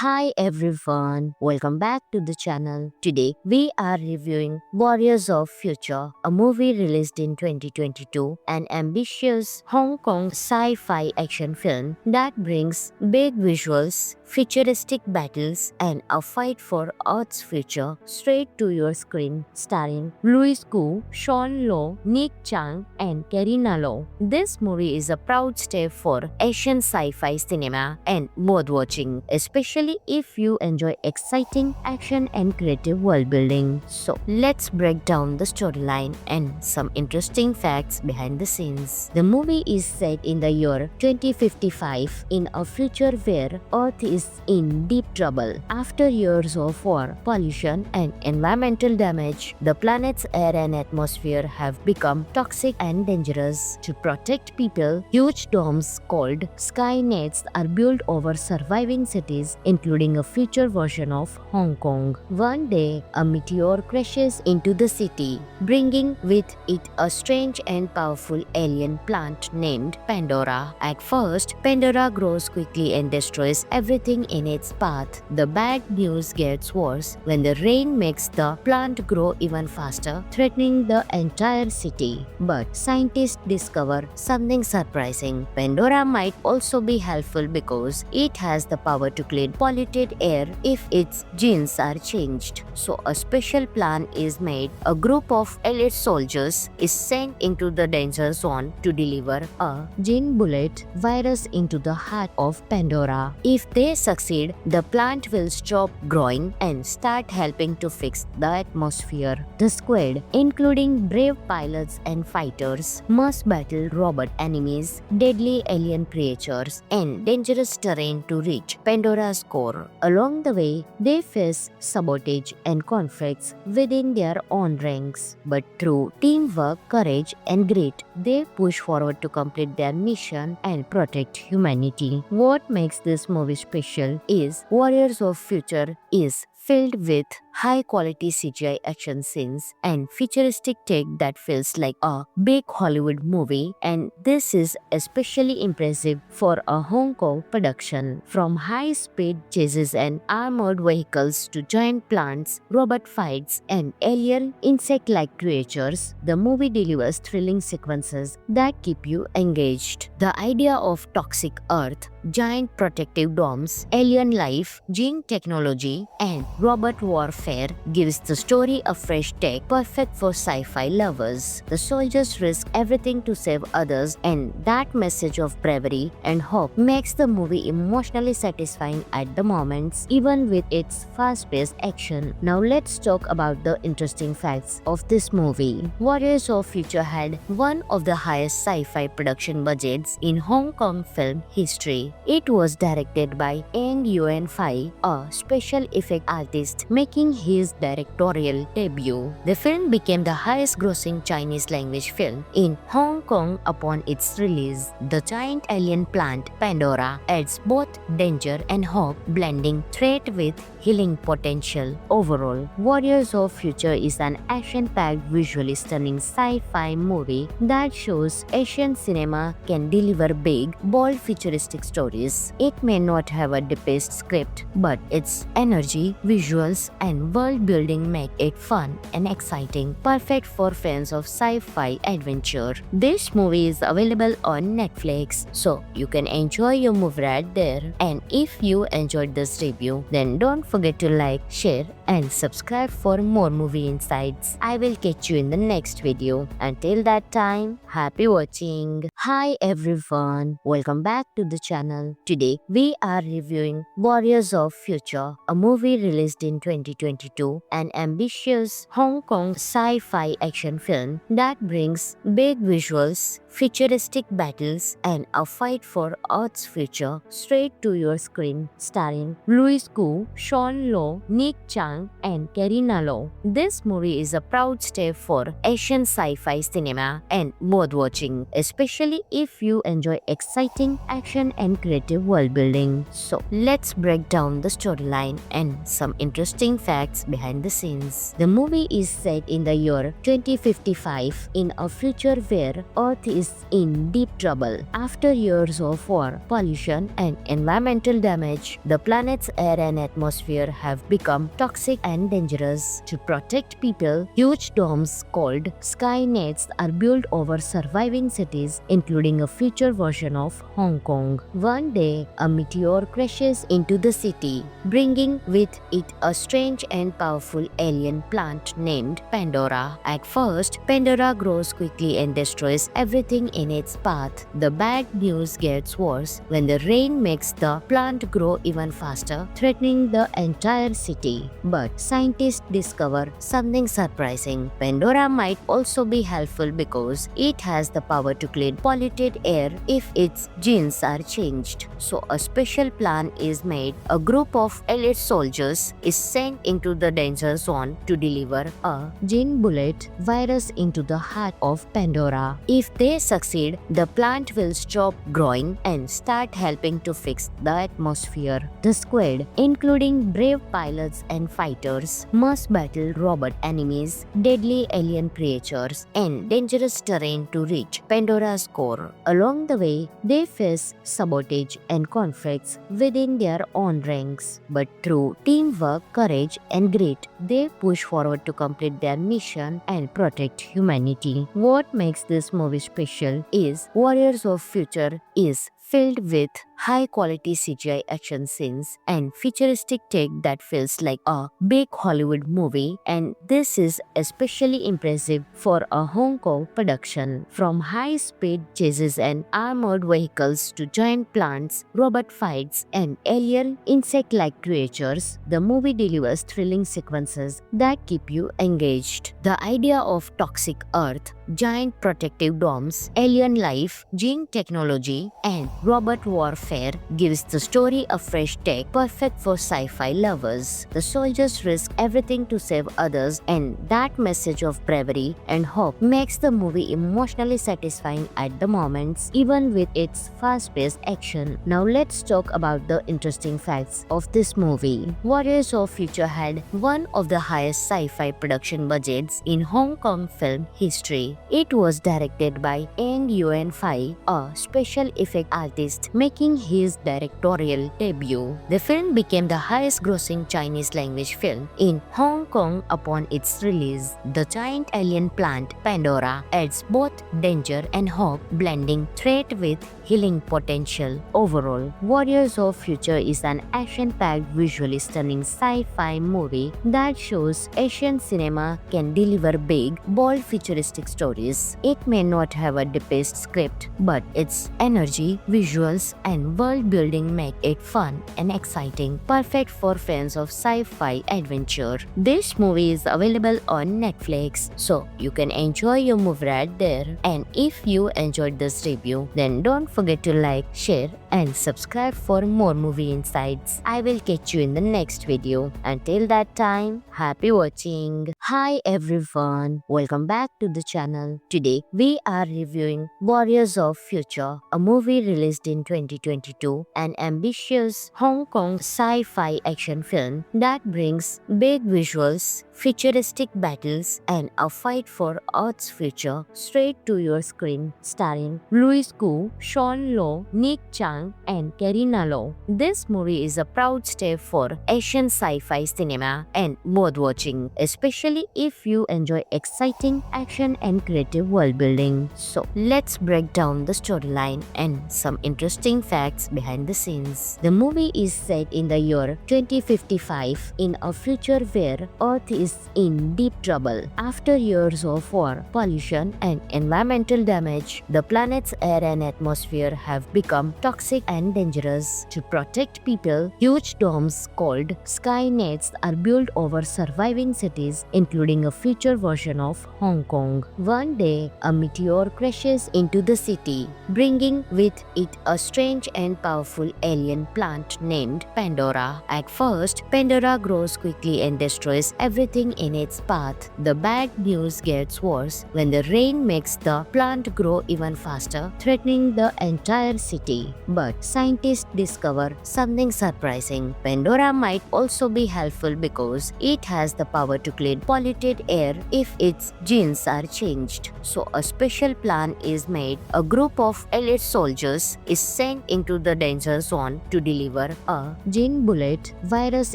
Hi everyone, welcome back to the channel. Today we are reviewing Warriors of Future, a movie released in 2022, an ambitious Hong Kong sci-fi action film that brings big visuals, futuristic battles, and a fight for Earth's future straight to your screen, starring Louis Koo, Sean Low, Nick Chang, and Karina Low. This movie is a proud step for Asian sci-fi cinema and worth watching, especially if you enjoy exciting action and creative world building. So let's break down the storyline and some interesting facts behind the scenes. The movie is set in the year 2055 in a future where Earth is in deep trouble. After years of war, pollution, and environmental damage, the planet's air and atmosphere have become toxic and dangerous. To protect people, huge domes called Skynets are built over surviving cities, including a future version of Hong Kong. One day, a meteor crashes into the city, bringing with it a strange and powerful alien plant named Pandora. At first, Pandora grows quickly and destroys everything in its path. The bad news gets worse when the rain makes the plant grow even faster, threatening the entire city. But scientists discover something surprising. Pandora might also be helpful because it has the power to clean polluted air if its genes are changed. So a special plan is made. A group of elite soldiers is sent into the danger zone to deliver a gene bullet virus into the heart of Pandora. If they succeed, the plant will stop growing and start helping to fix the atmosphere. The squad, including brave pilots and fighters, must battle robot enemies, deadly alien creatures, and dangerous terrain to reach Pandora's core. Along the way, they face sabotage and conflicts within their own ranks. But through teamwork, courage, and grit, they push forward to complete their mission and protect humanity. What makes this movie special is Warriors of Future is filled with high-quality CGI action scenes and futuristic tech that feels like a big Hollywood movie, and this is especially impressive for a Hong Kong production. From high-speed chases and armored vehicles to giant plants, robot fights, and alien insect-like creatures, the movie delivers thrilling sequences that keep you engaged. The idea of toxic Earth, giant protective domes, alien life, gene technology, and robot warfare gives the story a fresh take, perfect for sci-fi lovers. The soldiers risk everything to save others, and that message of bravery and hope makes the movie emotionally satisfying at the moments, even with its fast-paced action. Now let's talk about the interesting facts of this movie. Warriors of Future had one of the highest sci-fi production budgets in Hong Kong film history. It was directed by Eng Yuen Fai, a special effect artist, making his directorial debut. The film became the highest-grossing Chinese language film in Hong Kong upon its release. The giant alien plant Pandora adds both danger and hope, blending threat with healing potential. Overall, Warriors of Future is an action-packed, visually stunning sci-fi movie that shows Asian cinema can deliver big, bold, futuristic stories. It may not have a deepest script, but its energy, visuals, and world building make it fun and exciting, perfect for fans of sci-fi adventure. This movie is available on Netflix, so you can enjoy your movie right there. And if you enjoyed this review, then don't forget to like, share, and subscribe for more movie insights. I will catch you in the next video. Until that time, happy watching. Hi everyone, welcome back to the channel. Today we are reviewing Warriors of Future, a movie released in 2022, an ambitious Hong Kong sci-fi action film that brings big visuals, futuristic battles, and a fight for Earth's future straight to your screen, starring Louis Koo, Sean Low, Nick Chang, and Karina Low. This movie is a proud step for Asian sci-fi cinema and worth watching, especially if you enjoy exciting action and creative world building. So let's break down the storyline and some interesting facts behind the scenes. The movie is set in the year 2055 in a future where Earth is in deep trouble. After years of war, pollution, and environmental damage, the planet's air and atmosphere have become toxic and dangerous. To protect people, huge domes called Skynets are built over surviving cities, including a future version of Hong Kong. One day, a meteor crashes into the city, bringing with it a strange and powerful alien plant named Pandora. At first, Pandora grows quickly and destroys everything in its path. The bad news gets worse when the rain makes the plant grow even faster, threatening the entire city. But scientists discover something surprising. Pandora might also be helpful because it has the power to clean polluted air if its genes are changed. So a special plan is made. A group of elite soldiers is sent into the danger zone to deliver a gene bullet virus into the heart of Pandora. If they succeed, the plant will stop growing and start helping to fix the atmosphere. The squad, including brave pilots and fighters, must battle robot enemies, deadly alien creatures, and dangerous terrain to reach Pandora's core. Along the way, they face sabotage and conflicts within their own ranks. But through teamwork, courage, and grit, they push forward to complete their mission and protect humanity. What makes this movie special is Warriors of Future is filled with high-quality CGI action scenes and futuristic tech that feels like a big Hollywood movie, and this is especially impressive for a Hong Kong production. From high-speed chases and armored vehicles to giant plants, robot fights, and alien insect-like creatures, the movie delivers thrilling sequences that keep you engaged. The idea of toxic Earth, giant protective domes, alien life, gene technology, and robot warfare gives the story a fresh take, perfect for sci-fi lovers. The soldiers risk everything to save others, and that message of bravery and hope makes the movie emotionally satisfying at the moments, even with its fast-paced action. Now let's talk about the interesting facts of this movie. Warriors of Future had one of the highest sci-fi production budgets in Hong Kong film history. It was directed by Eng Yuen Fai, a special effect artist, making his directorial debut. The film became the highest-grossing Chinese language film in Hong Kong upon its release. The giant alien plant Pandora adds both danger and hope, blending threat with healing potential. Overall, Warriors of Future is an action-packed, visually stunning sci-fi movie that shows Asian cinema can deliver big, bold, futuristic stories. It may not have a deepest script, but its energy, visuals, and world building make it fun and exciting, perfect for fans of sci-fi adventure. This movie is available on Netflix, so you can enjoy your movie right there. And if you enjoyed this review, then don't forget to like, share, and subscribe for more movie insights. I will catch you in the next video. Until that time, happy watching. Hi everyone, welcome back to the channel. Today we are reviewing Warriors of Future, a movie released in 2022, an ambitious Hong Kong sci-fi action film that brings big visuals, futuristic battles, and a fight for Earth's future straight to your screen, starring Louis Koo, Sean Low, Nick Chang, and Karina Low. This movie is a proud step for Asian sci-fi cinema and worth watching, especially if you enjoy exciting action and creative world building. So let's break down the storyline and some interesting facts behind the scenes. The movie is set in the year 2055 in a future where Earth is in deep trouble. After years of war, pollution, and environmental damage, the planet's air and atmosphere have become toxic and dangerous. To protect people, huge domes called Skynets are built over surviving cities, including a future version of Hong Kong. One day, a meteor crashes into the city, bringing with it a strange and powerful alien plant named Pandora. At first, Pandora grows quickly and destroys everything in its path. The bad news gets worse when the rain makes the plant grow even faster, threatening the entire city. But But scientists discover something surprising. Pandora might also be helpful because it has the power to clean polluted air if its genes are changed. So a special plan is made. A group of elite soldiers is sent into the danger zone to deliver a gene bullet virus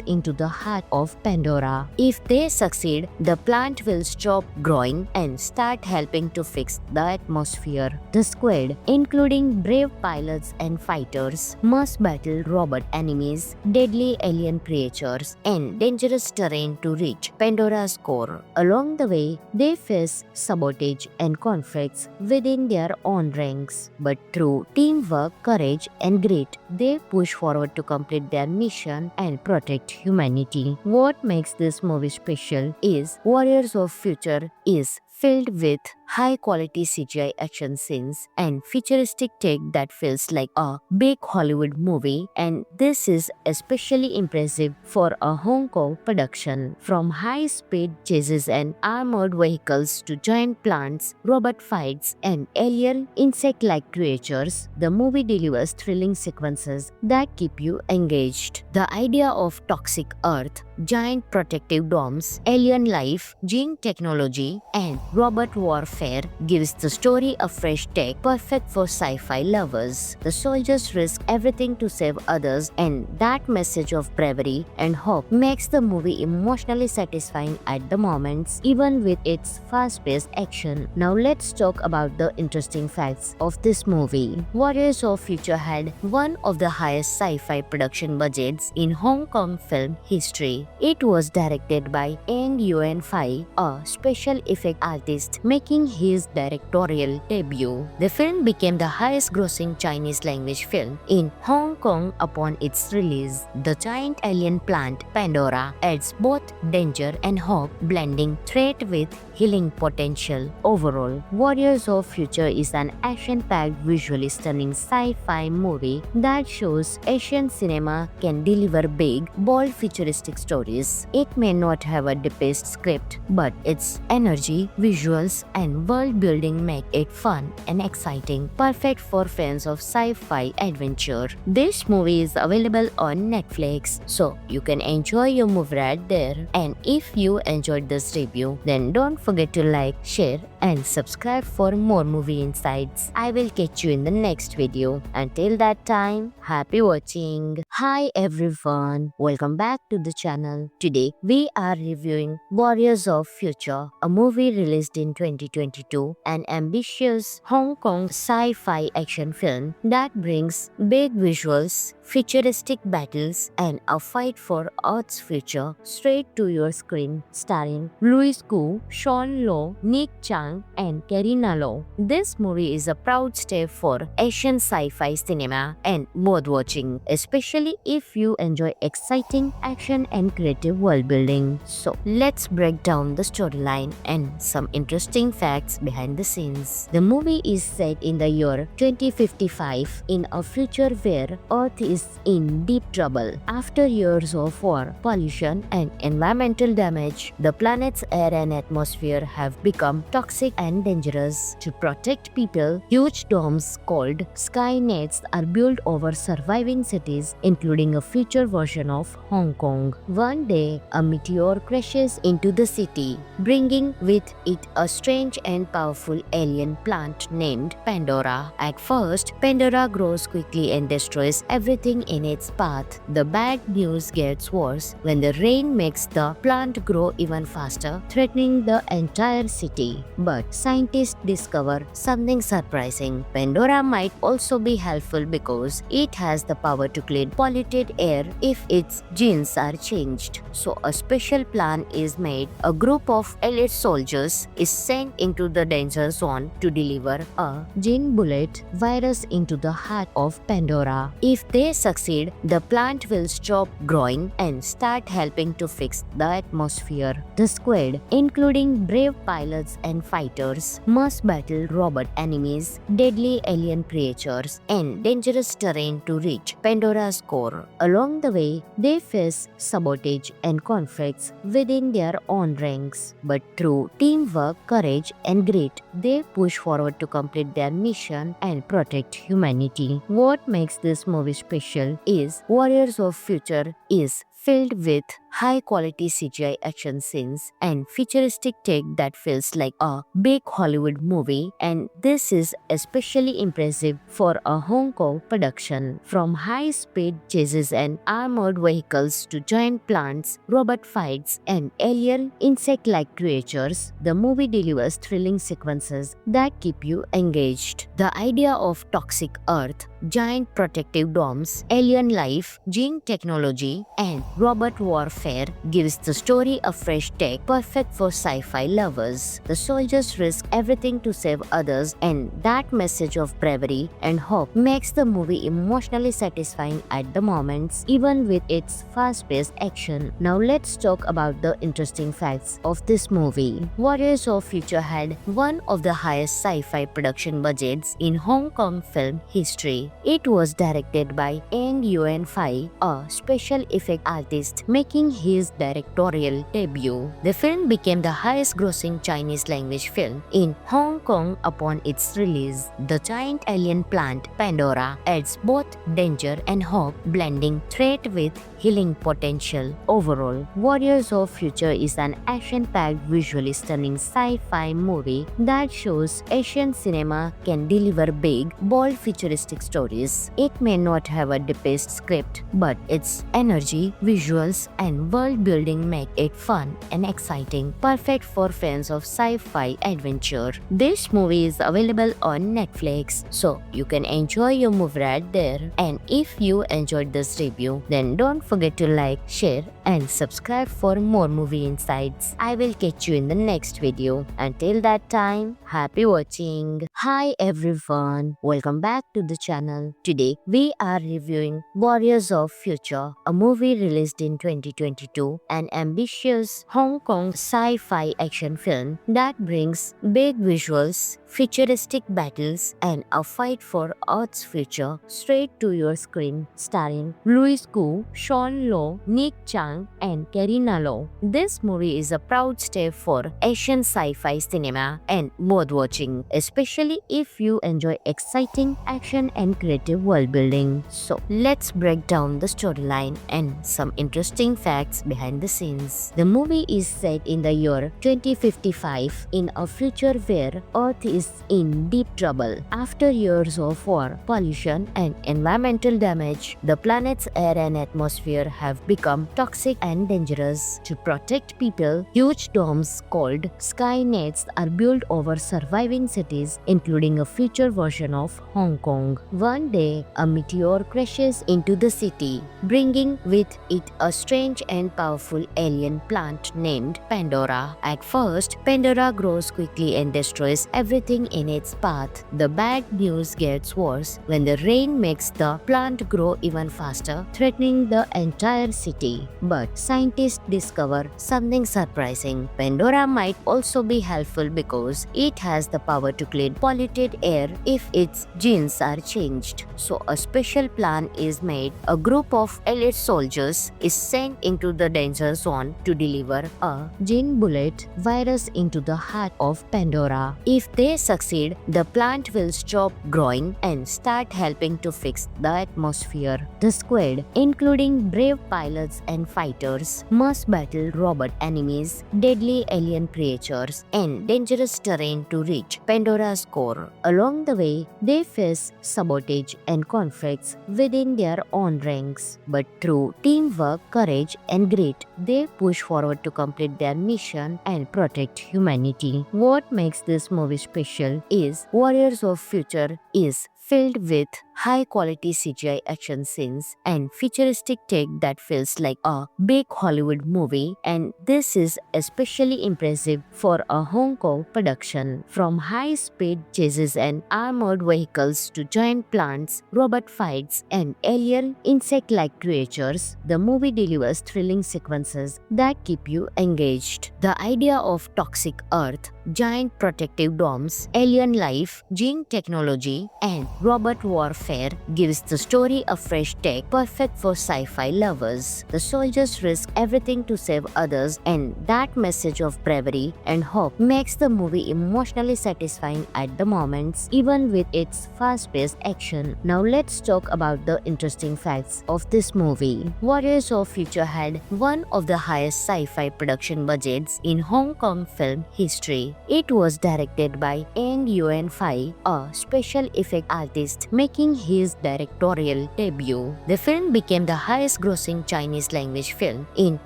into the heart of Pandora. If they succeed, the plant will stop growing and start helping to fix the atmosphere. The squad, including brave pilots and fighters, must battle robot enemies, deadly alien creatures, and dangerous terrain to reach Pandora's core. Along the way, they face sabotage and conflicts within their own ranks. But through teamwork, courage, and grit, they push forward to complete their mission and protect humanity. What makes this movie special is Warriors of Future is filled with high-quality CGI action scenes and futuristic tech that feels like a big Hollywood movie, and this is especially impressive for a Hong Kong production. From high-speed chases and armored vehicles to giant plants, robot fights, and alien insect-like creatures, the movie delivers thrilling sequences that keep you engaged. The idea of toxic Earth, giant protective domes, alien life, gene technology, and robot warfare gives the story a fresh take, perfect for sci-fi lovers. The soldiers risk everything to save others, and that message of bravery and hope makes the movie emotionally satisfying at the moments, even with its fast-paced action. Now let's talk about the interesting facts of this movie. Warriors of Future had one of the highest sci-fi production budgets in Hong Kong film history. It was directed by Eng Yuen Fai, a special effect artist, making his directorial debut. The film became the highest-grossing Chinese language film in Hong Kong upon its release. The giant alien plant Pandora adds both danger and hope, blending threat with healing potential. Overall, Warriors of Future is an action-packed, visually stunning sci-fi movie that shows Asian cinema can deliver big, bold, futuristic stories. It may not have a deepest script, but its energy, visuals, and world building make it fun and exciting, perfect for fans of sci-fi adventure. This movie is available on Netflix, so you can enjoy your movie right there. And if you enjoyed this review, then don't forget to like, share, and subscribe for more movie insights. I will catch you in the next video. Until that time, happy watching. Hi everyone, welcome back to the channel. Today we are reviewing Warriors of Future, a movie released in 2022, an ambitious Hong Kong sci-fi action film that brings big visuals, futuristic battles, and a fight for Earth's future straight to your screen, starring Louis Koo, Sean Low, Nick Chang, and Karina Low. This movie is a proud step for Asian sci-fi cinema and worth watching, especially if you enjoy exciting action and creative world building. So let's break down the storyline and some interesting facts behind the scenes. The movie is set in the year 2055 in a future where Earth is in deep trouble. After years of war, pollution, and environmental damage, the planet's air and atmosphere have become toxic and dangerous. To protect people, huge domes called Skynets are built over surviving cities, including a future version of Hong Kong. One day, a meteor crashes into the city, bringing with it a strange and powerful alien plant named Pandora. At first, Pandora grows quickly and destroys everything in its path. The bad news gets worse when the rain makes the plant grow even faster, threatening the entire city. But scientists discover something surprising. Pandora might also be helpful because it has the power to clean polluted air if its genes are changed. So a special plan is made. A group of elite soldiers is sent into the danger zone to deliver a gene bullet virus into the heart of Pandora. If they succeed, the plant will stop growing and start helping to fix the atmosphere. The squad, including brave pilots and fighters, must battle robot enemies, deadly alien creatures, and dangerous terrain to reach Pandora's core. Along the way, they face sabotage and conflicts within their own ranks. But through teamwork, courage, and grit, they push forward to complete their mission and protect humanity. What makes this movie special is Warriors of Future is filled with high-quality CGI action scenes and futuristic tech that feels like a big Hollywood movie, and this is especially impressive for a Hong Kong production. From high-speed chases and armored vehicles to giant plants, robot fights, and alien insect-like creatures, the movie delivers thrilling sequences that keep you engaged. The idea of toxic Earth, giant protective domes, alien life, gene technology, and robot warfare gives the story a fresh take, perfect for sci-fi lovers. The soldiers risk everything to save others, and that message of bravery and hope makes the movie emotionally satisfying at the moments, even with its fast-paced action. Now let's talk about the interesting facts of this movie. Warriors of Future had one of the highest sci-fi production budgets in Hong Kong film history. It was directed by Eng Yuen Fai, a special effect artist, making his directorial debut. The film became the highest-grossing Chinese language film in Hong Kong upon its release. The giant alien plant Pandora adds both danger and hope, blending threat with healing potential. Overall, Warriors of Future is an action-packed, visually stunning sci-fi movie that shows Asian cinema can deliver big, bold, futuristic stories. It may not have a deepest script, but its energy, visuals, and world building make it fun and exciting, perfect for fans of sci-fi adventure. This movie is available on Netflix, so you can enjoy your movie right there. And if you enjoyed this review, then don't forget to like, share, and subscribe for more movie insights. I will catch you in the next video. Until that time, happy watching. Hi everyone, welcome back to the channel. Today we are reviewing Warriors of Future, a movie released in 2022, an ambitious Hong Kong sci-fi action film that brings big visuals, futuristic battles, and a fight for Earth's future straight to your screen, starring Louis Koo, Sean Low, Nick Chang, and Karina Low. This movie is a proud step for Asian sci-fi cinema and worth watching, especially if you enjoy exciting action and creative world building. So let's break down the storyline and some interesting facts behind the scenes. The movie is set in the year 2055 in a future where Earth is in deep trouble. After years of war, pollution, and environmental damage, the planet's air and atmosphere have become toxic and dangerous. To protect people, huge domes called Skynets are built over surviving cities, including a future version of Hong Kong. One day, a meteor crashes into the city, bringing with it a strange and powerful alien plant named Pandora. At first, Pandora grows quickly and destroys everything in its path. The bad news gets worse when the rain makes the plant grow even faster, threatening the entire city. But scientists discover something surprising. Pandora might also be helpful because it has the power to clean polluted air if its genes are changed. So a special plan is made. A group of elite soldiers is sent into the danger zone to deliver a gene bullet virus into the heart of Pandora. If they succeed, the plant will stop growing and start helping to fix the atmosphere. The squad, including brave pilots and fighters, must battle robot enemies, deadly alien creatures, and dangerous terrain to reach Pandora's core. Along the way, they face sabotage and conflicts within their own ranks. But through teamwork, courage, and grit, they push forward to complete their mission and protect humanity. What makes this movie special is Warriors of Future is filled with high-quality CGI action scenes and futuristic tech that feels like a big Hollywood movie, and this is especially impressive for a Hong Kong production. From high-speed chases and armored vehicles to giant plants, robot fights, and alien insect-like creatures, the movie delivers thrilling sequences that keep you engaged. The idea of toxic Earth, giant protective domes, alien life, gene technology, and robot warfare gives the story a fresh take, perfect for sci-fi lovers. The soldiers risk everything to save others, and that message of bravery and hope makes the movie emotionally satisfying at the moments, even with its fast-paced action. Now let's talk about the interesting facts of this movie. Warriors of Future had one of the highest sci-fi production budgets in Hong Kong film history. It was directed by Eng Yuen Fai, a special effect artist, making his directorial debut. The film became the highest-grossing Chinese language film in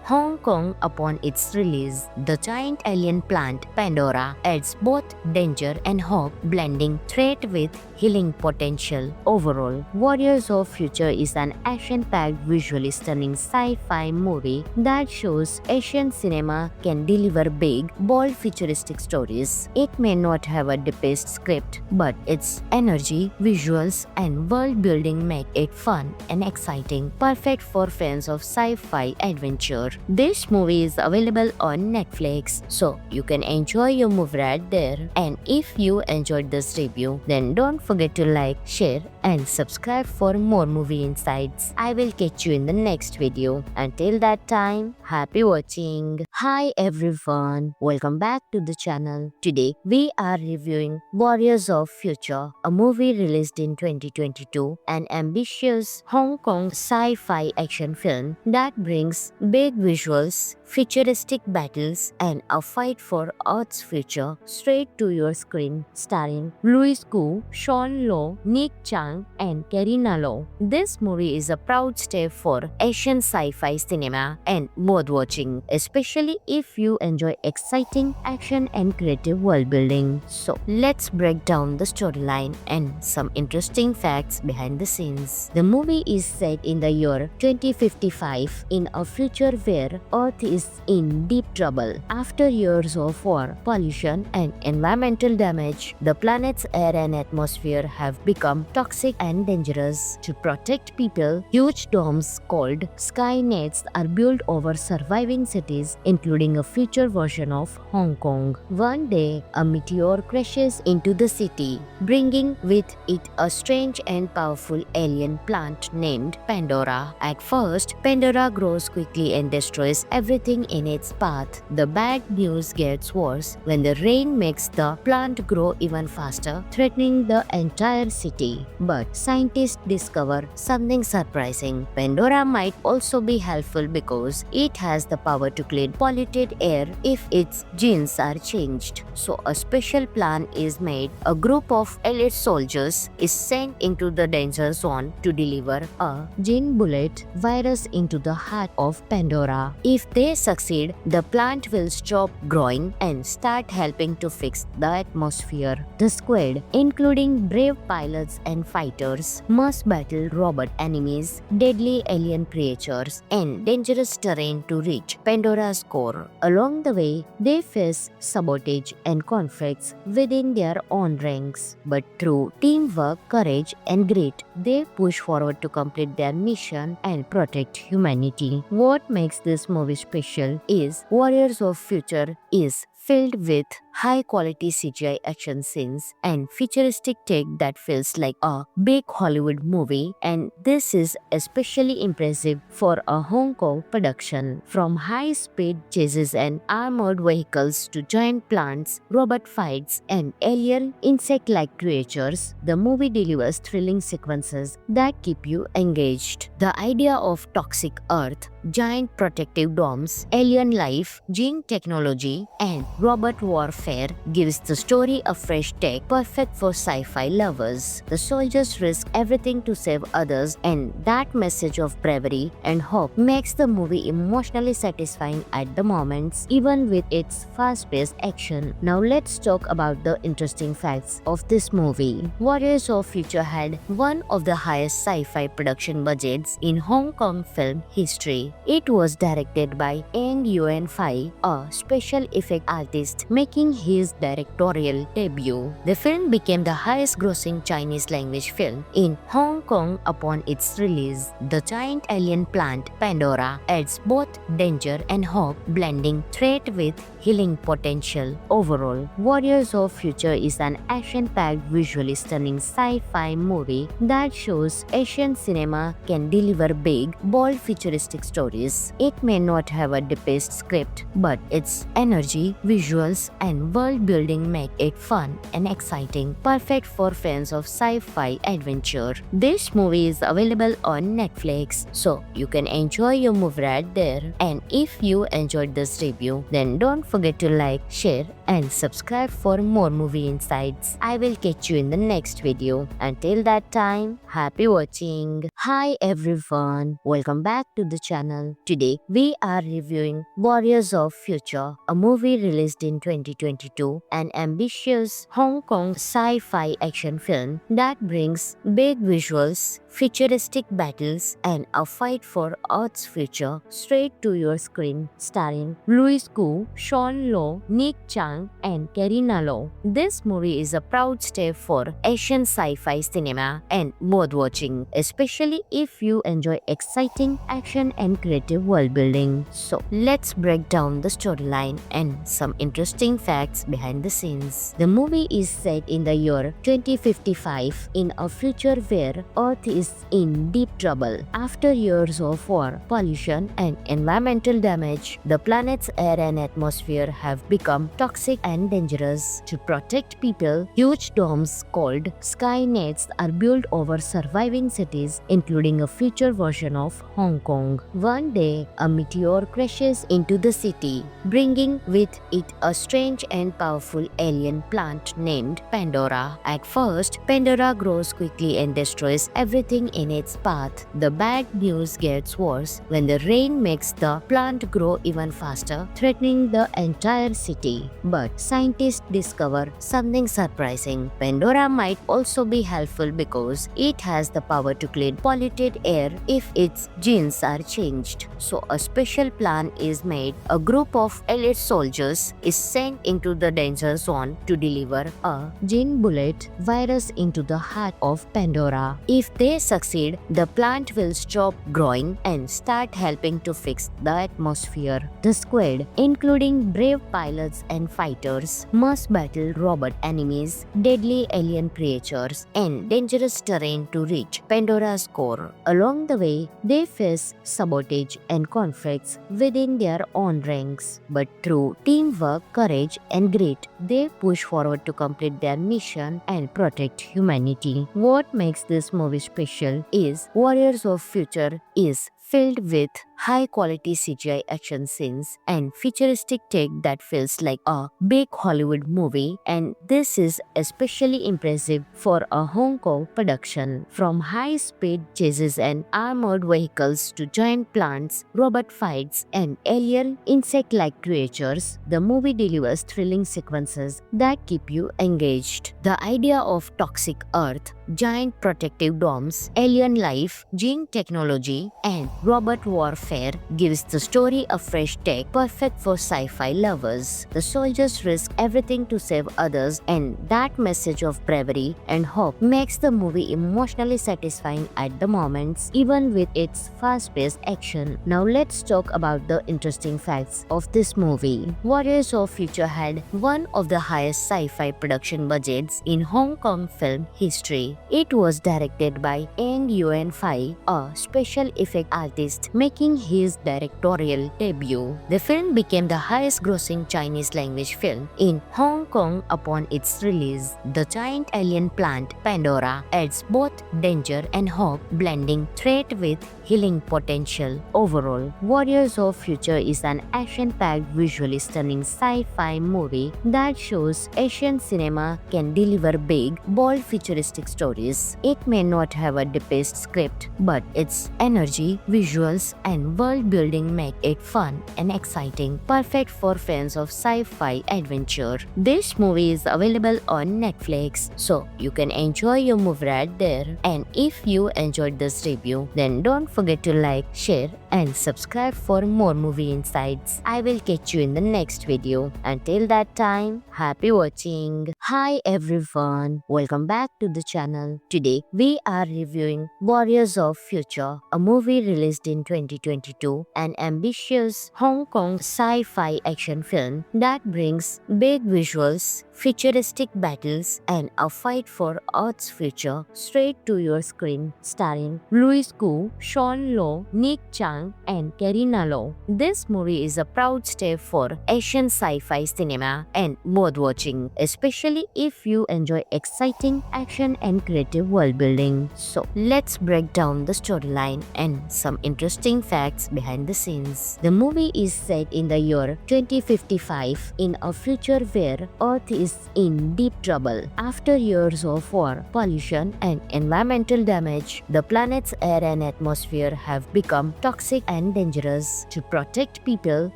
Hong Kong upon its release. The giant alien plant Pandora adds both danger and hope, blending threat with healing potential. Overall, Warriors of Future is an action-packed, visually stunning sci-fi movie that shows Asian cinema can deliver big, bold, futuristic stories. It may not have a deepest script, but its energy, visuals, and world building make it fun and exciting, perfect for fans of sci-fi adventure. This movie is available on Netflix, so you can enjoy your movie right there. And if you enjoyed this review, then don't forget to like, share, and subscribe for more movie insights. I will catch you in the next video. Until that time, happy watching. Hi everyone, welcome back to the channel. Today we are reviewing Warriors of Future, a movie released in 2022, an ambitious Hong Kong sci-fi action film that brings big visuals, futuristic battles, and a fight for Earth's future straight to your screen, starring Louis Koo, Sean Low, Nick Chang, and Karina Low. This movie is a proud step for Asian sci-fi cinema and worth watching, especially if you enjoy exciting action and creative world building. So let's break down the storyline and some interesting facts behind the scenes. The movie is set in the year 2055 in a future where Earth is in deep trouble. After years of war, pollution, and environmental damage, the planet's air and atmosphere have become toxic and dangerous. To protect people, huge domes called Skynets are built over surviving cities, including a future version of Hong Kong. One day, a meteor crashes into the city, bringing with it a strange and powerful alien plant named Pandora. At first, Pandora grows quickly and destroys everything in its path. The bad news gets worse when the rain makes the plant grow even faster, threatening the entire city. But scientists discover something surprising. Pandora might also be helpful because it has the power to clean polluted air if its genes are changed. So a special plan is made. A group of elite soldiers is sent into the danger zone to deliver a gene bullet virus into the heart of Pandora. If they succeed, the plant will stop growing and start helping to fix the atmosphere. The squad, including brave pilots and fighters, must battle robot enemies, deadly alien creatures, and dangerous terrain to reach Pandora's core. Along the way, they face sabotage and conflicts within their own ranks. But through teamwork, courage, and grit, they push forward to complete their mission and protect humanity. What makes this movie special is Warriors of Future is filled with high-quality CGI action scenes and futuristic tech that feels like a big Hollywood movie, and this is especially impressive for a Hong Kong production. From high-speed chases and armored vehicles to giant plants, robot fights, and alien insect-like creatures, the movie delivers thrilling sequences that keep you engaged. The idea of toxic Earth, giant protective domes, alien life, gene technology, and robot warfare Warfare gives the story a fresh take, perfect for sci-fi lovers. The soldiers risk everything to save others, and that message of bravery and hope makes the movie emotionally satisfying at the moments, even with its fast-paced action. Now let's talk about the interesting facts of this movie. Warriors of Future had one of the highest sci-fi production budgets in Hong Kong film history. It was directed by Eng Yuan Fai, a special effect artist, making his directorial debut. The film became the highest-grossing Chinese language film in Hong Kong upon its release. The giant alien plant Pandora adds both danger and hope, blending threat with healing potential. Overall, Warriors of Future is an action-packed, visually stunning sci-fi movie that shows Asian cinema can deliver big, bold, futuristic stories. It may not have a deepest script, but its energy, visuals, and world building make it fun and exciting, perfect for fans of sci-fi adventure. This movie is available on Netflix, so you can enjoy your movie right there. And if you enjoyed this review, then don't forget to like, share, and subscribe for more movie insights. I will catch you in the next video. Until that time, happy watching. Hi everyone, welcome back to the channel. Today we are reviewing Warriors of Future, a movie released in 2022, an ambitious Hong Kong sci-fi action film that brings big visuals, futuristic battles, and a fight for Earth's future straight to your screen, starring Louis Koo, Sean Low, Nick Chang, and Karina Low. This movie is a proud step for Asian sci-fi cinema and worth watching, especially if you enjoy exciting action and creative world building. So let's break down the storyline and some interesting facts behind the scenes. The movie is set in the year 2055 in a future where Earth is in deep trouble. After years of war, pollution, and environmental damage, the planet's air and atmosphere have become toxic and dangerous. To protect people, huge domes called Skynets are built over surviving cities, including a future version of Hong Kong. One day, a meteor crashes into the city, bringing with it a strange and powerful alien plant named Pandora. At first, Pandora grows quickly and destroys everything in its path. The bad news gets worse when the rain makes the plant grow even faster, threatening the entire city. But scientists discover something surprising. Pandora might also be helpful because it has the power to clean polluted air if its genes are changed. So a special plan is made. A group of elite soldiers is sent into the danger zone to deliver a gene bullet virus into the heart of Pandora. If they succeed, the plant will stop growing and start helping to fix the atmosphere. The squad, including brave pilots and fighters, must battle robot enemies, deadly alien creatures, and dangerous terrain to reach Pandora's core. Along the way, they face sabotage and conflicts within their own ranks. But through teamwork, courage, and grit, they push forward to complete their mission and protect humanity. What makes this movie special is Warriors of Future is filled with high-quality CGI action scenes and futuristic take that feels like a big Hollywood movie, and this is especially impressive for a Hong Kong production. From high-speed chases and armored vehicles to giant plants, robot fights, and alien insect-like creatures, the movie delivers thrilling sequences that keep you engaged. The idea of toxic Earth, giant protective domes, alien life, gene technology, and robot warfare gives the story a fresh take, perfect for sci-fi lovers. The soldiers risk everything to save others, and that message of bravery and hope makes the movie emotionally satisfying at the moments, even with its fast-paced action. Now let's talk about the interesting facts of this movie. Warriors of Future had one of the highest sci-fi production budgets in Hong Kong film history. It was directed by Eng Yuan Fai, a special effect artist, making making his directorial debut. The film became the highest-grossing Chinese language film in Hong Kong upon its release. The giant alien plant Pandora adds both danger and hope, blending threat with healing potential. Overall, Warriors of Future is an action-packed, visually stunning sci-fi movie that shows Asian cinema can deliver big, bold, futuristic stories. It may not have a deepest script, but its energy, visuals, and world building make it fun and exciting, perfect for fans of sci-fi adventure. This movie is available on Netflix, so you can enjoy your movie right there. And if you enjoyed this review, then don't forget to like, share, and subscribe for more movie insights. I will catch you in the next video. Until that time, happy watching. Hi everyone, welcome back to the channel. Today we are reviewing Warriors of Future, a movie released in 2022, an ambitious Hong Kong sci-fi action film that brings big visuals, futuristic battles, and a fight for Earth's future straight to your screen, starring Louis Koo, Sean Low, Nick Chang, and Karina Low. This movie is a proud step for Asian sci-fi cinema and worth watching, especially if you enjoy exciting action and creative world building. So let's break down the storyline and some interesting facts behind the scenes. The movie is set in the year 2055 in a future where Earth is in deep trouble. After years of war, pollution, and environmental damage, the planet's air and atmosphere have become toxic and dangerous. To protect people,